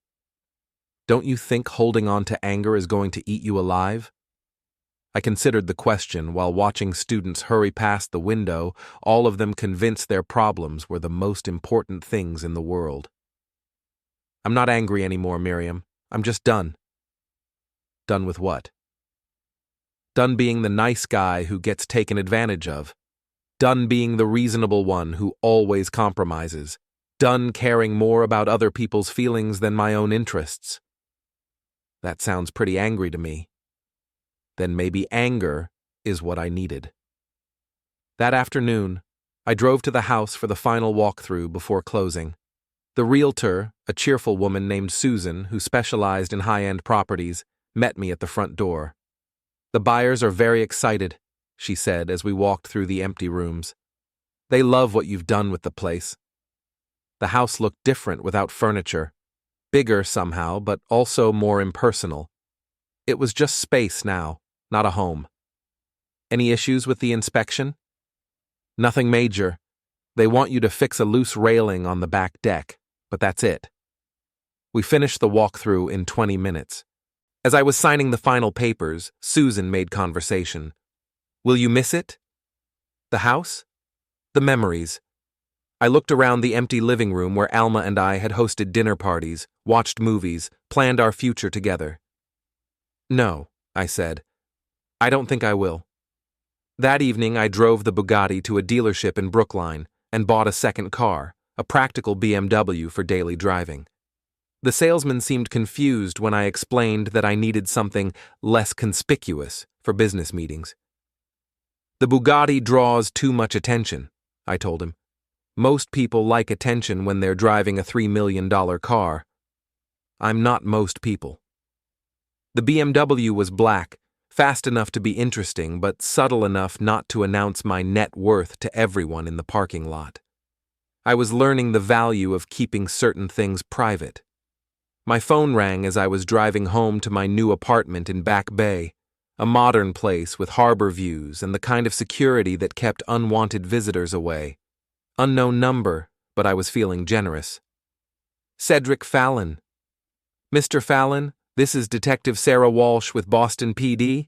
Don't you think holding on to anger is going to eat you alive? I considered the question while watching students hurry past the window, all of them convinced their problems were the most important things in the world. I'm not angry anymore, Miriam. I'm just done. Done with what? Done being the nice guy who gets taken advantage of. Done being the reasonable one who always compromises. Done caring more about other people's feelings than my own interests. That sounds pretty angry to me. Then maybe anger is what I needed. That afternoon, I drove to the house for the final walkthrough before closing. The realtor, a cheerful woman named Susan who specialized in high-end properties, met me at the front door. The buyers are very excited, she said as we walked through the empty rooms. They love what you've done with the place. The house looked different without furniture. Bigger somehow, but also more impersonal. It was just space now, not a home. Any issues with the inspection? Nothing major. They want you to fix a loose railing on the back deck, but that's it. We finished the walkthrough in 20 minutes. As I was signing the final papers, Susan made conversation. Will you miss it? The house? The memories. I looked around the empty living room where Alma and I had hosted dinner parties, watched movies, planned our future together. No, I said. I don't think I will. That evening I drove the Bugatti to a dealership in Brookline and bought a second car, a practical BMW for daily driving. The salesman seemed confused when I explained that I needed something less conspicuous for business meetings. The Bugatti draws too much attention, I told him. Most people like attention when they're driving a $3 million car. I'm not most people. The BMW was black, fast enough to be interesting but subtle enough not to announce my net worth to everyone in the parking lot. I was learning the value of keeping certain things private. My phone rang as I was driving home to my new apartment in Back Bay, a modern place with harbor views and the kind of security that kept unwanted visitors away. Unknown number, but I was feeling generous. Cedric Fallon. Mr. Fallon, this is Detective Sarah Walsh with Boston PD.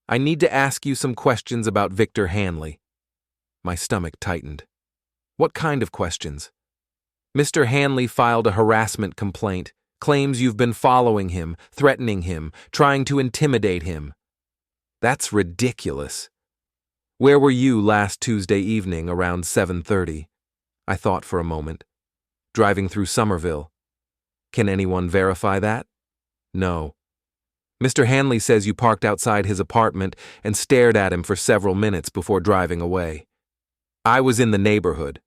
I need to ask you some questions about Victor Hanley. My stomach tightened. What kind of questions? Mr. Hanley filed a harassment complaint, claims you've been following him, threatening him, trying to intimidate him. That's ridiculous. Where were you last Tuesday evening around 7:30? I thought for a moment. Driving through Somerville. Can anyone verify that? No. Mr. Hanley says you parked outside his apartment and stared at him for several minutes before driving away. I was in the neighborhood.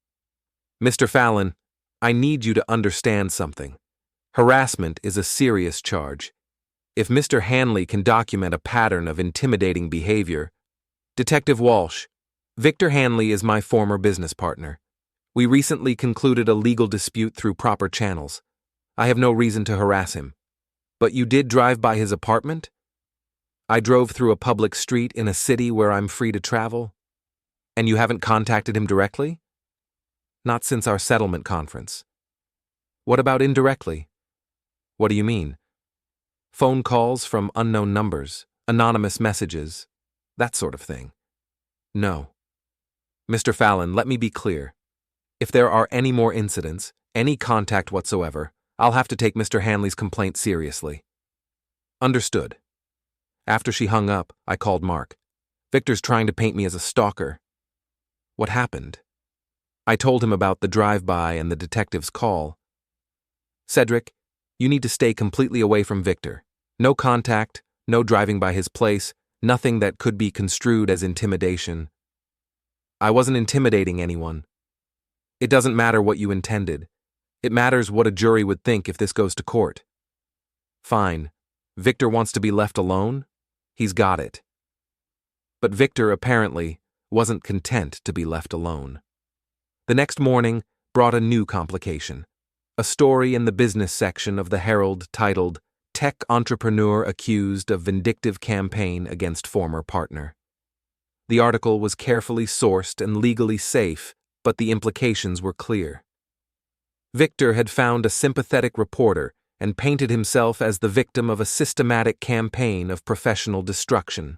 Mr. Fallon, I need you to understand something. Harassment is a serious charge. If Mr. Hanley can document a pattern of intimidating behavior, Detective Walsh, Victor Hanley is my former business partner. We recently concluded a legal dispute through proper channels. I have no reason to harass him. But you did drive by his apartment? I drove through a public street in a city where I'm free to travel. And you haven't contacted him directly? Not since our settlement conference. What about indirectly? What do you mean? Phone calls from unknown numbers, anonymous messages, that sort of thing. No. Mr. Fallon, let me be clear. If there are any more incidents, any contact whatsoever, I'll have to take Mr. Hanley's complaint seriously. Understood. After she hung up, I called Mark. Victor's trying to paint me as a stalker. What happened? I told him about the drive-by and the detective's call. Cedric, you need to stay completely away from Victor. No contact, no driving by his place, nothing that could be construed as intimidation. I wasn't intimidating anyone. It doesn't matter what you intended. It matters what a jury would think if this goes to court. Fine. Victor wants to be left alone? He's got it. But Victor, apparently, wasn't content to be left alone. The next morning brought a new complication. A story in the business section of the Herald titled, Tech Entrepreneur Accused of Vindictive Campaign Against Former Partner. The article was carefully sourced and legally safe, but the implications were clear. Victor had found a sympathetic reporter and painted himself as the victim of a systematic campaign of professional destruction.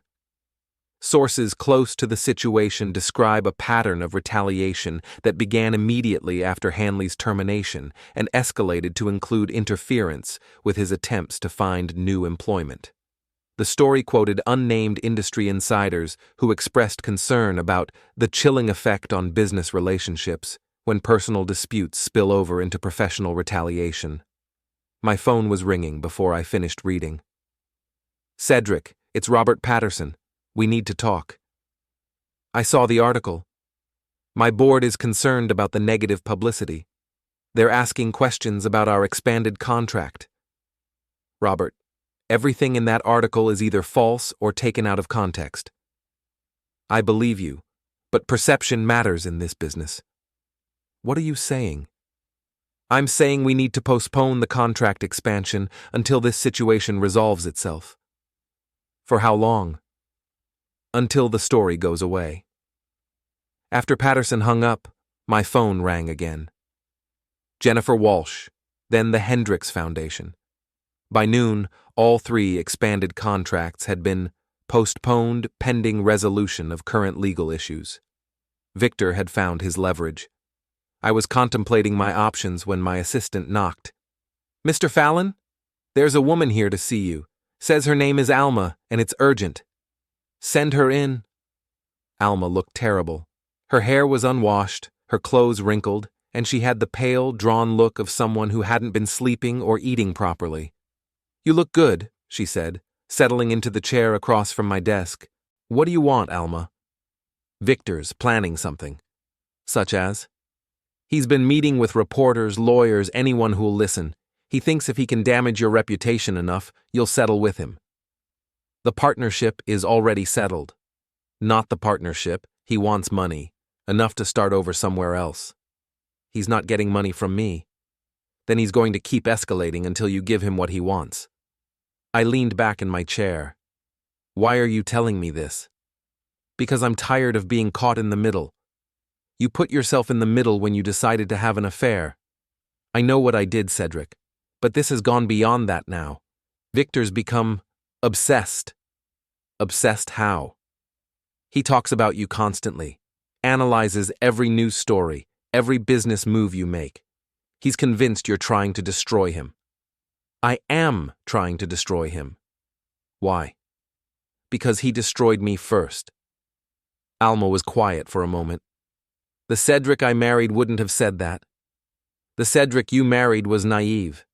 Sources close to the situation describe a pattern of retaliation that began immediately after Hanley's termination and escalated to include interference with his attempts to find new employment. The story quoted unnamed industry insiders who expressed concern about the chilling effect on business relationships when personal disputes spill over into professional retaliation. My phone was ringing before I finished reading. Cedric, it's Robert Patterson. We need to talk. I saw the article. My board is concerned about the negative publicity. They're asking questions about our expanded contract. Robert, everything in that article is either false or taken out of context. I believe you, but perception matters in this business. What are you saying? I'm saying we need to postpone the contract expansion until this situation resolves itself. For how long? Until the story goes away. After Patterson hung up, my phone rang again. Jennifer Walsh, then the Hendricks Foundation. By noon, all 3 expanded contracts had been postponed pending resolution of current legal issues. Victor had found his leverage. I was contemplating my options when my assistant knocked. Mr. Fallon? There's a woman here to see you. Says her name is Alma, and it's urgent. Send her in. Alma looked terrible. Her hair was unwashed, her clothes wrinkled, and she had the pale, drawn look of someone who hadn't been sleeping or eating properly. You look good, she said, settling into the chair across from my desk. What do you want, Alma? Victor's planning something. Such as? He's been meeting with reporters, lawyers, anyone who'll listen. He thinks if he can damage your reputation enough, you'll settle with him. The partnership is already settled. Not the partnership, he wants money, enough to start over somewhere else. He's not getting money from me. Then he's going to keep escalating until you give him what he wants. I leaned back in my chair. Why are you telling me this? Because I'm tired of being caught in the middle. You put yourself in the middle when you decided to have an affair. I know what I did, Cedric, but this has gone beyond that now. Victor's become obsessed. Obsessed how? He talks about you constantly, analyzes every news story, every business move you make. He's convinced you're trying to destroy him. I am trying to destroy him. Why? Because he destroyed me first. Alma was quiet for a moment. The Cedric I married wouldn't have said that. The Cedric you married was naive.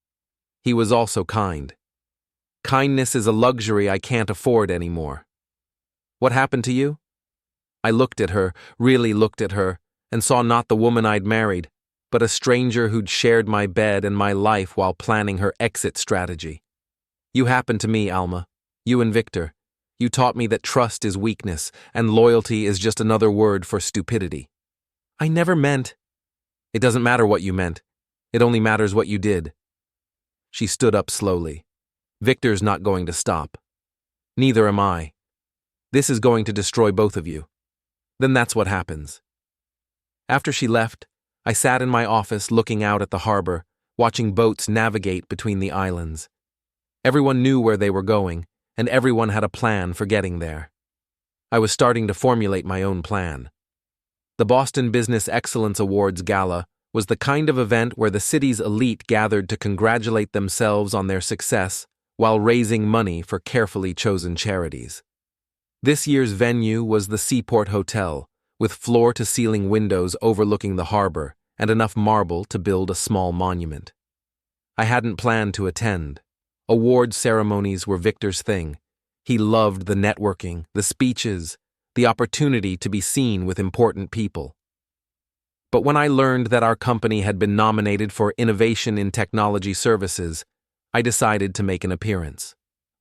He was also kind. Kindness is a luxury I can't afford anymore. What happened to you? I looked at her, really looked at her, and saw not the woman I'd married, but a stranger who'd shared my bed and my life while planning her exit strategy. You happened to me, Alma. You and Victor. You taught me that trust is weakness, and loyalty is just another word for stupidity. I never meant. It doesn't matter what you meant. It only matters what you did. She stood up slowly. Victor's not going to stop. Neither am I. This is going to destroy both of you. Then that's what happens. After she left, I sat in my office looking out at the harbor, watching boats navigate between the islands. Everyone knew where they were going, and everyone had a plan for getting there. I was starting to formulate my own plan. The Boston Business Excellence Awards Gala was the kind of event where the city's elite gathered to congratulate themselves on their success while raising money for carefully chosen charities. This year's venue was the Seaport Hotel, with floor-to-ceiling windows overlooking the harbor and enough marble to build a small monument. I hadn't planned to attend. Award ceremonies were Victor's thing. He loved the networking, the speeches, the opportunity to be seen with important people. But when I learned that our company had been nominated for Innovation in Technology Services, I decided to make an appearance.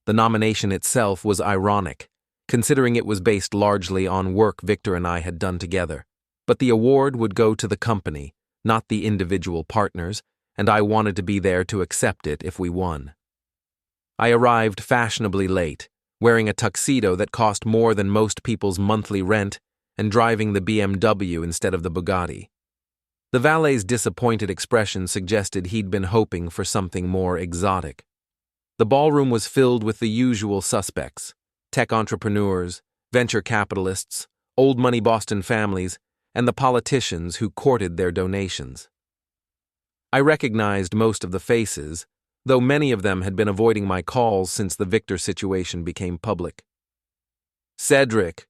The nomination itself was ironic, considering it was based largely on work Victor and I had done together. But the award would go to the company, not the individual partners, and I wanted to be there to accept it if we won. I arrived fashionably late, wearing a tuxedo that cost more than most people's monthly rent and driving the BMW instead of the Bugatti. The valet's disappointed expression suggested he'd been hoping for something more exotic. The ballroom was filled with the usual suspects: tech entrepreneurs, venture capitalists, old money Boston families, and the politicians who courted their donations. I recognized most of the faces, though many of them had been avoiding my calls since the Victor situation became public. Cedric!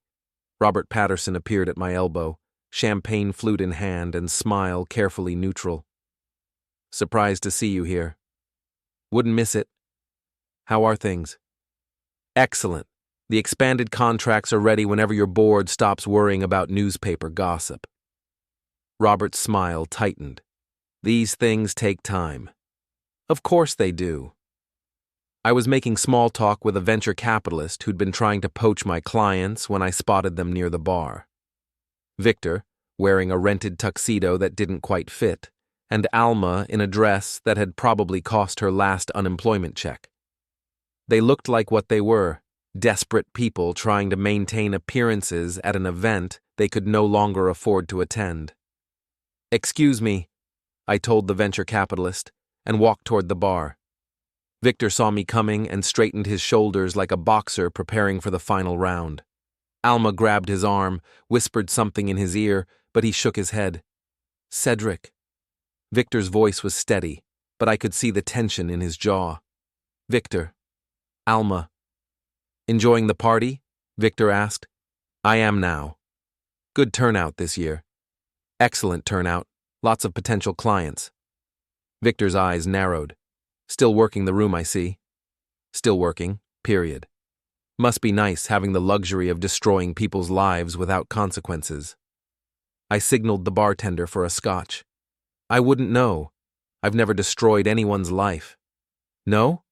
Robert Patterson appeared at my elbow, champagne flute in hand and smile carefully neutral. Surprised to see you here. Wouldn't miss it. How are things? Excellent. The expanded contracts are ready whenever your board stops worrying about newspaper gossip. Robert's smile tightened. These things take time. Of course they do. I was making small talk with a venture capitalist who'd been trying to poach my clients when I spotted them near the bar. Victor, wearing a rented tuxedo that didn't quite fit, and Alma in a dress that had probably cost her last unemployment check. They looked like what they were: desperate people trying to maintain appearances at an event they could no longer afford to attend. "Excuse me," I told the venture capitalist, and walked toward the bar. Victor saw me coming and straightened his shoulders like a boxer preparing for the final round. Alma grabbed his arm, whispered something in his ear, but he shook his head. "Cedric." Victor's voice was steady, but I could see the tension in his jaw. "Victor." "Alma." "Enjoying the party?" Victor asked. "I am now. Good turnout this year." "Excellent turnout. Lots of potential clients." Victor's eyes narrowed. "Still working the room, I see." "Still working, period. Must be nice having the luxury of destroying people's lives without consequences." I signaled the bartender for a scotch. "I wouldn't know. I've never destroyed anyone's life." "No?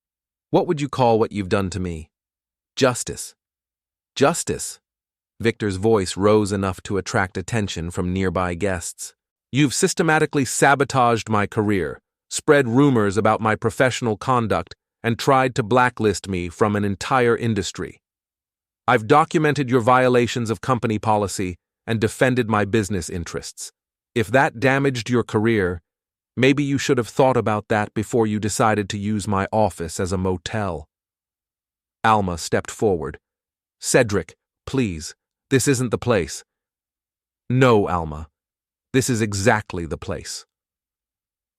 What would you call what you've done to me?" Justice. Justice. Victor's voice rose enough to attract attention from nearby guests. You've systematically sabotaged my career, spread rumors about my professional conduct, and tried to blacklist me from an entire industry. I've documented your violations of company policy and defended my business interests. If that damaged your career, maybe you should have thought about that before you decided to use my office as a motel. Alma stepped forward. Cedric, please, this isn't the place. No, Alma. This is exactly the place.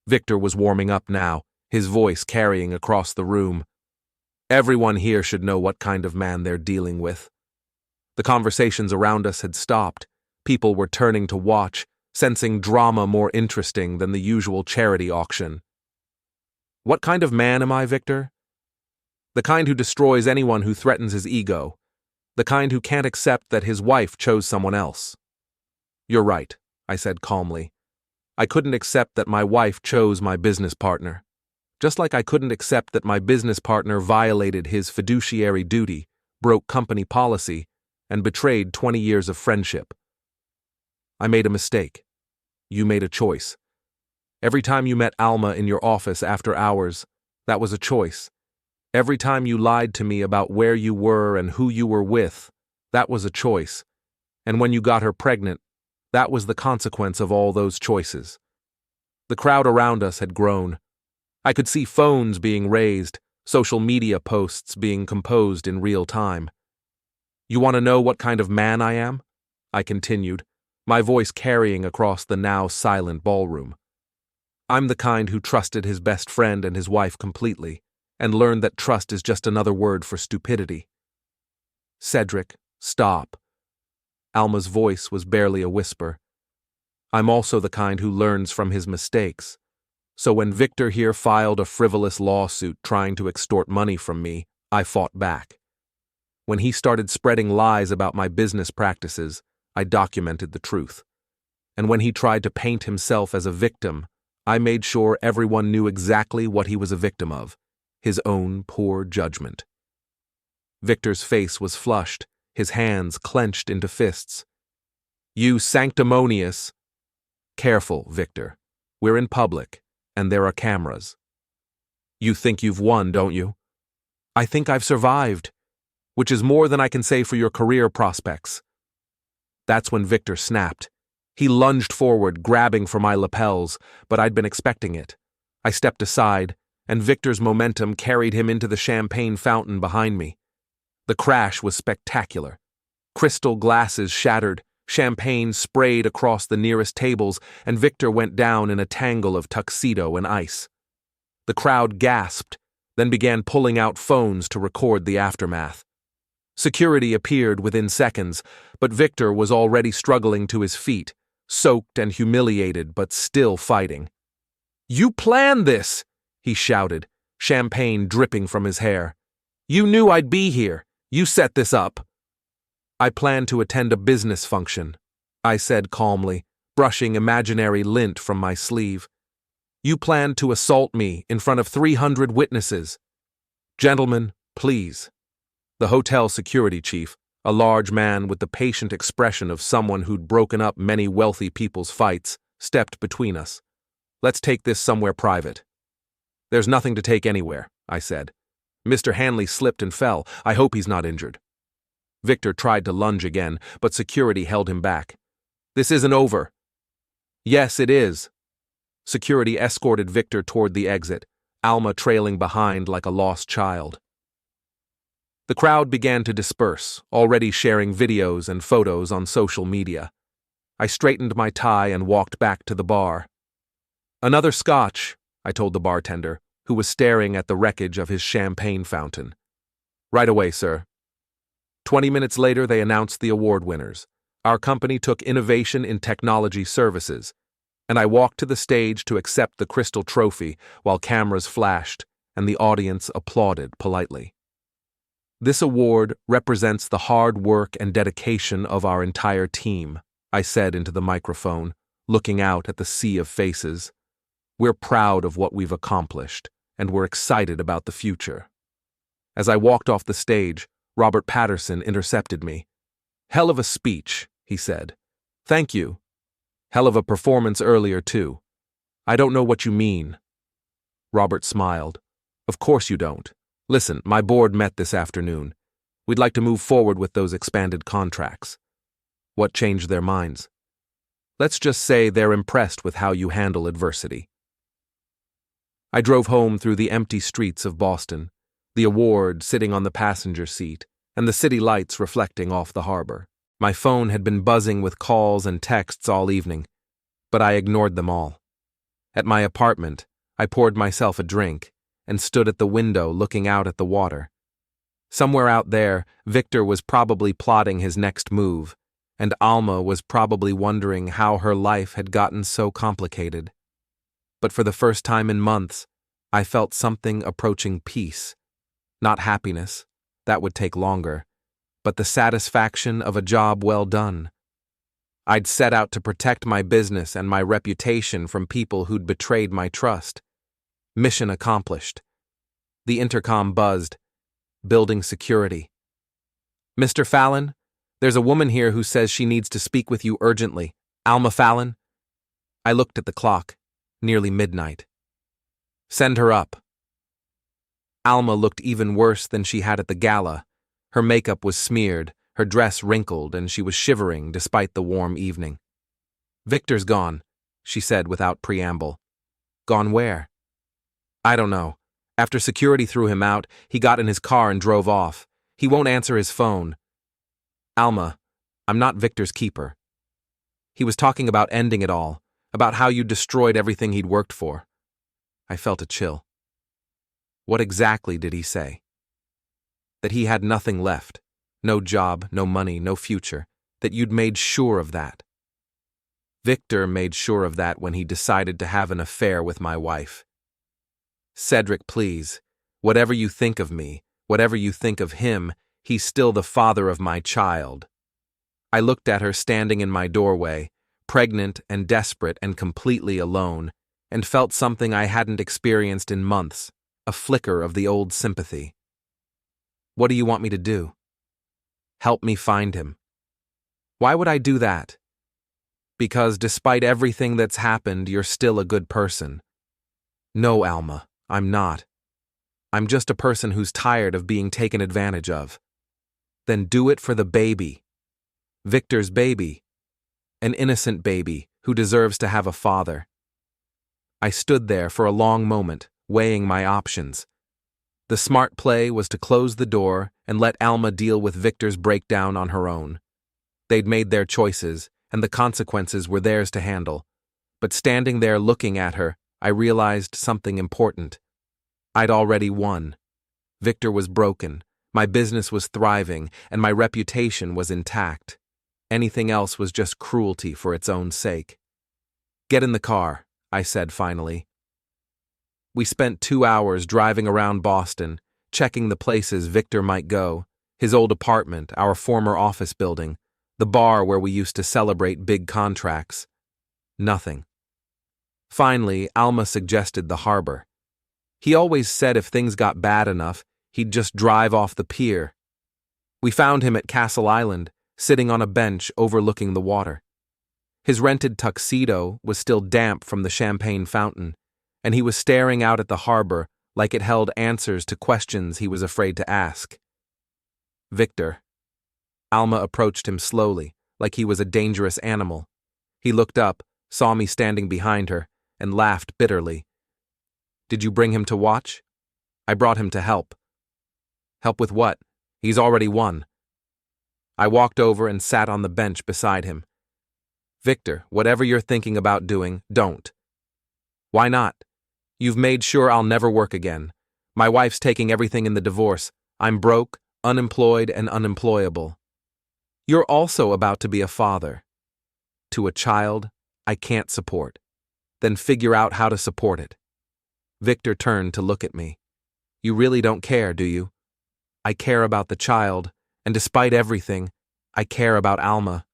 Victor was warming up now, his voice carrying across the room. Everyone here should know what kind of man they're dealing with. The conversations around us had stopped. People were turning to watch, sensing drama more interesting than the usual charity auction. What kind of man am I, Victor? The kind who destroys anyone who threatens his ego. The kind who can't accept that his wife chose someone else. You're right, I said calmly. I couldn't accept that my wife chose my business partner. Just like I couldn't accept that my business partner violated his fiduciary duty, broke company policy, and betrayed 20 years of friendship. I made a mistake. You made a choice. Every time you met Alma in your office after hours, that was a choice. Every time you lied to me about where you were and who you were with, that was a choice. And when you got her pregnant, that was the consequence of all those choices. The crowd around us had grown. I could see phones being raised, social media posts being composed in real time. You want to know what kind of man I am? I continued, my voice carrying across the now silent ballroom. I'm the kind who trusted his best friend and his wife completely, and learned that trust is just another word for stupidity. Cedric, stop. Alma's voice was barely a whisper. I'm also the kind who learns from his mistakes. So when Victor here filed a frivolous lawsuit trying to extort money from me, I fought back. When he started spreading lies about my business practices, I documented the truth. And when he tried to paint himself as a victim, I made sure everyone knew exactly what he was a victim of, his own poor judgment. Victor's face was flushed, his hands clenched into fists. You sanctimonious... Careful, Victor. We're in public, and there are cameras. You think you've won, don't you? I think I've survived, which is more than I can say for your career prospects. That's when Victor snapped. He lunged forward, grabbing for my lapels, but I'd been expecting it. I stepped aside, and Victor's momentum carried him into the champagne fountain behind me. The crash was spectacular. Crystal glasses shattered, champagne sprayed across the nearest tables, and Victor went down in a tangle of tuxedo and ice. The crowd gasped, then began pulling out phones to record the aftermath. Security appeared within seconds, but Victor was already struggling to his feet, soaked and humiliated but still fighting. You planned this, he shouted, champagne dripping from his hair. You knew I'd be here. You set this up. I planned to attend a business function, I said calmly, brushing imaginary lint from my sleeve. You planned to assault me in front of 300 witnesses. Gentlemen, please. The hotel security chief, a large man with the patient expression of someone who'd broken up many wealthy people's fights, stepped between us. Let's take this somewhere private. There's nothing to take anywhere, I said. Mr. Hanley slipped and fell. I hope he's not injured. Victor tried to lunge again, but security held him back. This isn't over. Yes, it is. Security escorted Victor toward the exit, Alma trailing behind like a lost child. The crowd began to disperse, already sharing videos and photos on social media. I straightened my tie and walked back to the bar. Another scotch, I told the bartender, who was staring at the wreckage of his champagne fountain. Right away, sir. 20 minutes later, they announced the award winners. Our company took Innovation in Technology Services, and I walked to the stage to accept the crystal trophy while cameras flashed and the audience applauded politely. This award represents the hard work and dedication of our entire team, I said into the microphone, looking out at the sea of faces. We're proud of what we've accomplished, and we're excited about the future. As I walked off the stage, Robert Patterson intercepted me. "Hell of a speech," he said. "Thank you. Hell of a performance earlier, too." "I don't know what you mean." Robert smiled. "Of course you don't. Listen, my board met this afternoon. We'd like to move forward with those expanded contracts." "What changed their minds?" "Let's just say they're impressed with how you handle adversity." I drove home through the empty streets of Boston, the award sitting on the passenger seat, and the city lights reflecting off the harbor. My phone had been buzzing with calls and texts all evening, but I ignored them all. At my apartment, I poured myself a drink and stood at the window looking out at the water. Somewhere out there, Victor was probably plotting his next move, and Alma was probably wondering how her life had gotten so complicated. But for the first time in months, I felt something approaching peace. Not happiness, that would take longer, but the satisfaction of a job well done. I'd set out to protect my business and my reputation from people who'd betrayed my trust. Mission accomplished. The intercom buzzed. Building security. "Mr. Fallon, there's a woman here who says she needs to speak with you urgently. Alma Fallon." I looked at the clock. Nearly midnight. "Send her up." Alma looked even worse than she had at the gala. Her makeup was smeared, her dress wrinkled, and she was shivering despite the warm evening. "Victor's gone," she said without preamble. "Gone where?" "I don't know. After security threw him out, he got in his car and drove off. He won't answer his phone." "Alma, I'm not Victor's keeper. He was talking about ending it all, about how you destroyed everything he'd worked for." I felt a chill. What exactly did he say? That he had nothing left. No job, no money, no future. That you'd made sure of that. Victor made sure of that when he decided to have an affair with my wife. "Cedric, please. Whatever you think of me, whatever you think of him, he's still the father of my child." I looked at her standing in my doorway, pregnant and desperate and completely alone, and felt something I hadn't experienced in months, a flicker of the old sympathy. "What do you want me to do?" "Help me find him." "Why would I do that?" "Because despite everything that's happened, you're still a good person." "No, Alma, I'm not. I'm just a person who's tired of being taken advantage of." "Then do it for the baby. Victor's baby. An innocent baby who deserves to have a father." I stood there for a long moment, weighing my options. The smart play was to close the door and let Alma deal with Victor's breakdown on her own. They'd made their choices, and the consequences were theirs to handle. But standing there looking at her, I realized something important. I'd already won. Victor was broken, my business was thriving, and my reputation was intact. Anything else was just cruelty for its own sake. "Get in the car," I said finally. We spent 2 hours driving around Boston, checking the places Victor might go, his old apartment, our former office building, the bar where we used to celebrate big contracts. Nothing. Finally, Alma suggested the harbor. He always said if things got bad enough, he'd just drive off the pier. We found him at Castle Island, sitting on a bench overlooking the water. His rented tuxedo was still damp from the champagne fountain, and he was staring out at the harbor like it held answers to questions he was afraid to ask. "Victor." Alma approached him slowly, like he was a dangerous animal. He looked up, saw me standing behind her, and laughed bitterly. "Did you bring him to watch?" "I brought him to help." "Help with what? He's already won." I walked over and sat on the bench beside him. "Victor, whatever you're thinking about doing, don't." "Why not? You've made sure I'll never work again. My wife's taking everything in the divorce. I'm broke, unemployed, and unemployable. You're also about to be a father. To a child I can't support. Then figure out how to support it." Victor turned to look at me. "You really don't care, do you?" "I care about the child, and despite everything, I care about Alma.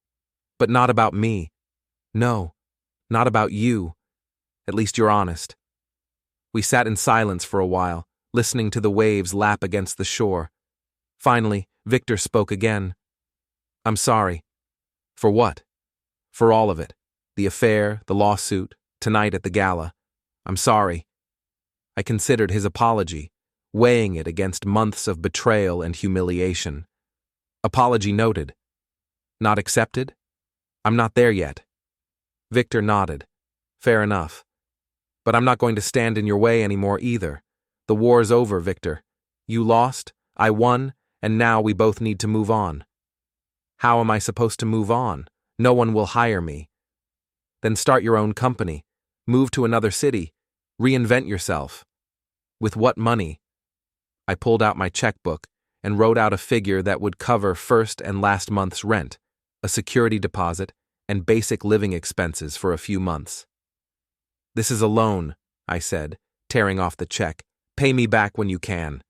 But not about me. No, not about you. At least you're honest." We sat in silence for a while, listening to the waves lap against the shore. Finally, Victor spoke again. I'm sorry. For what? For all of it. The affair, the lawsuit, tonight at the gala. I'm sorry. I considered his apology, weighing it against months of betrayal and humiliation. Apology noted. Not accepted? I'm not there yet. Victor nodded. Fair enough. But I'm not going to stand in your way anymore either. The war's over, Victor. You lost, I won, and now we both need to move on. How am I supposed to move on? No one will hire me. Then start your own company. Move to another city. Reinvent yourself. With what money? I pulled out my checkbook and wrote out a figure that would cover first and last month's rent, a security deposit, and basic living expenses for a few months. This is a loan, I said, tearing off the check. Pay me back when you can.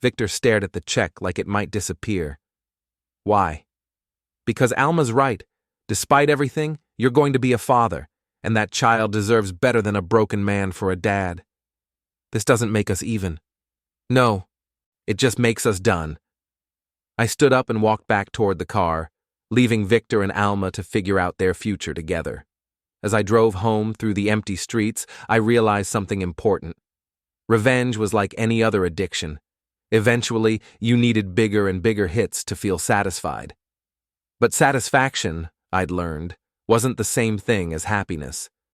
Victor stared at the check like it might disappear. Why? Because Alma's right. Despite everything, you're going to be a father, and that child deserves better than a broken man for a dad. This doesn't make us even. No, it just makes us done. I stood up and walked back toward the car, leaving Victor and Alma to figure out their future together. As I drove home through the empty streets, I realized something important. Revenge was like any other addiction. Eventually, you needed bigger and bigger hits to feel satisfied. But satisfaction, I'd learned, wasn't the same thing as happiness.